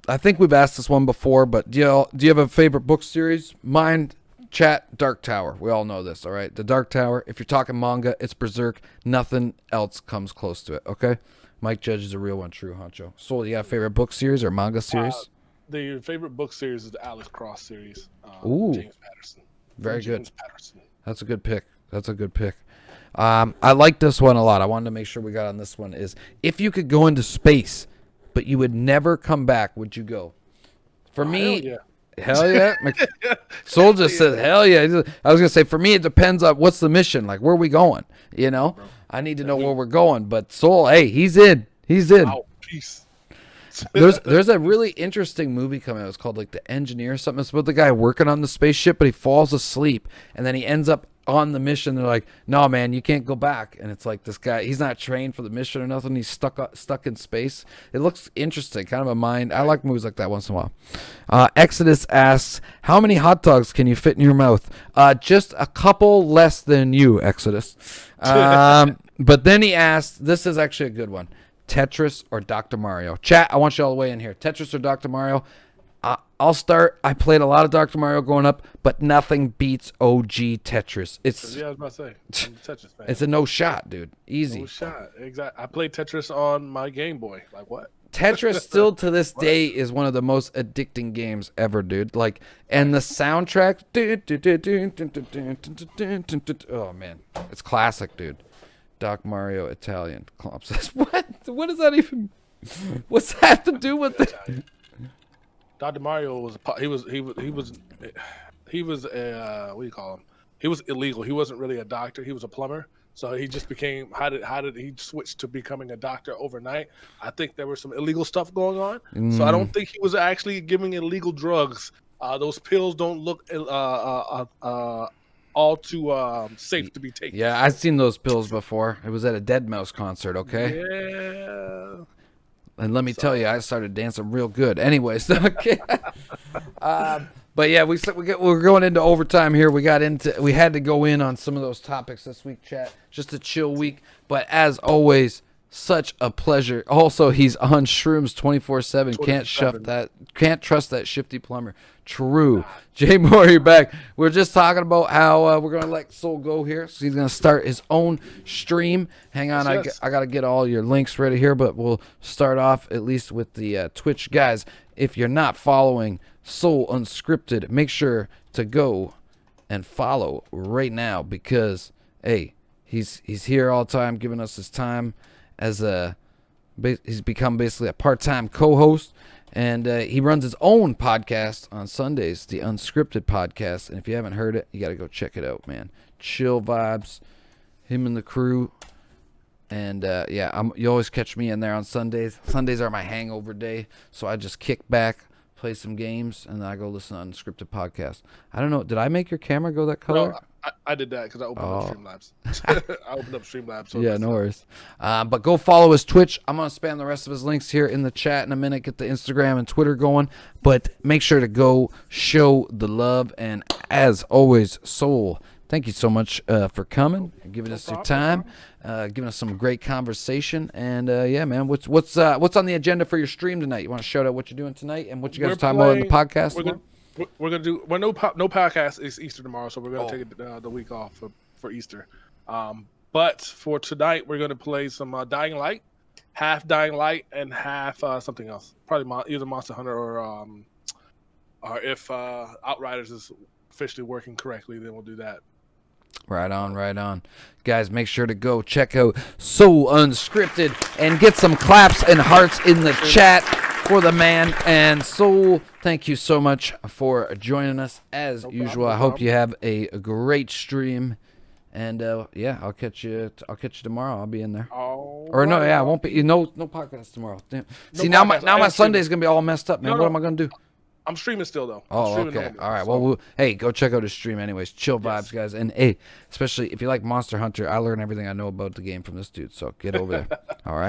I think we've asked this one before, but do you have a favorite book series? Mine, chat, Dark Tower. We all know this, all right? The Dark Tower. If you're talking manga, it's Berserk. Nothing else comes close to it. Okay. Mike Judge is a real one, true honcho. Soul, you got a favorite book series or manga series? The favorite book series is the Alex Cross series. Ooh, James Patterson. Very good. James Patterson. That's a good pick. I like this one a lot. I wanted to make sure we got on this one. Is if you could go into space, but you would never come back, would you go? For me, hell yeah. Soul just said hell yeah. I was gonna say for me, it depends on what's the mission. Like where are we going? You know, I need to know where we're going. But Soul, hey, he's in. Wow, peace. There's a really interesting movie coming out. It's called like The Engineer or something. It's about the guy working on the spaceship, but he falls asleep and then he ends up on the mission. They're like, no man, you can't go back. And it's like this guy, he's not trained for the mission or nothing. He's stuck in space. It looks interesting, kind of a mind. I like movies like that once in a while. Exodus asks, how many hot dogs can you fit in your mouth? Just a couple less than you, Exodus. But then he asked, this is actually a good one. Tetris or Dr. Mario? Chat, I want you all the way in here. Tetris or Dr. Mario? I'll start. I played a lot of Dr. Mario growing up, but nothing beats OG Tetris. I was about to say, I'm a Tetris fan. It's a no shot, dude. Easy. No shot. Exactly. I played Tetris on my Game Boy. Like what? Tetris still to this day is one of the most addicting games ever, dude. Like, and the soundtrack. Oh man, it's classic, dude. Doc Mario Italian. Clomp says, what? What does that even? What's that have to do with it? Dr. Mario was what do you call him? He was illegal. He wasn't really a doctor. He was a plumber. So he just became how did he switch to becoming a doctor overnight? I think there was some illegal stuff going on. So I don't think he was actually giving illegal drugs. Those pills don't look all too safe to be taken. Yeah, I've seen those pills before. It was at a Deadmau5 concert, okay? Yeah. And let me tell you, I started dancing real good. Anyways, okay. But yeah, we're going into overtime here. We had to go in on some of those topics this week, chat. Just a chill week. But as always, such a pleasure. Also, he's on shrooms 24/7. Can't trust that shifty plumber. True. Jay Moore, you're back. We're just talking about how we're going to let Soul go here. So he's going to start his own stream. Hang on. Yes. I got to get all your links ready here, but we'll start off at least with the Twitch. Guys, if you're not following Soul Unskripted, make sure to go and follow right now because, hey, he's here all the time giving us his time as he's become basically a part-time co-host. And he runs his own podcast on Sundays, the Unskripted Podcast. And if you haven't heard it, you got to go check it out, man. Chill vibes, him and the crew. And, you always catch me in there on Sundays. Sundays are my hangover day, so I just kick back, play some games, and then I go listen to Unskripted Podcast. I don't know. Did I make your camera go that color? No, I did that because I opened up Streamlabs. I opened up Streamlabs. So yeah, no worries. But go follow his Twitch. I'm going to spam the rest of his links here in the chat in a minute. Get the Instagram and Twitter going. But make sure to go show the love. And as always, Soul, thank you so much for coming, giving us your time, giving us some great conversation. And, yeah, man, what's on the agenda for your stream tonight? You want to shout out what you're doing tonight and what you guys are talking about in the podcast? We're gonna do no podcast. It's Easter tomorrow, so we're gonna take the week off for Easter. But for tonight, we're gonna play some Dying Light, half Dying Light and half something else. Probably either Monster Hunter or if Outriders is officially working correctly, then we'll do that. Right on, right on. Guys, make sure to go check out Soul Unscripted and get some claps and hearts in the chat for the man. And Soul, thank you so much for joining us as usual. I hope you have a great stream. And yeah, I'll catch you tomorrow. I'll be in there. I won't be. No podcast tomorrow. Damn. See, now my Sunday's gonna be all messed up, man. What am I gonna do? I'm streaming still though. Okay. All right. Well, hey, go check out his stream anyways. Chill vibes, guys. And hey, especially if you like Monster Hunter, I learn everything I know about the game from this dude. So get over there. All right.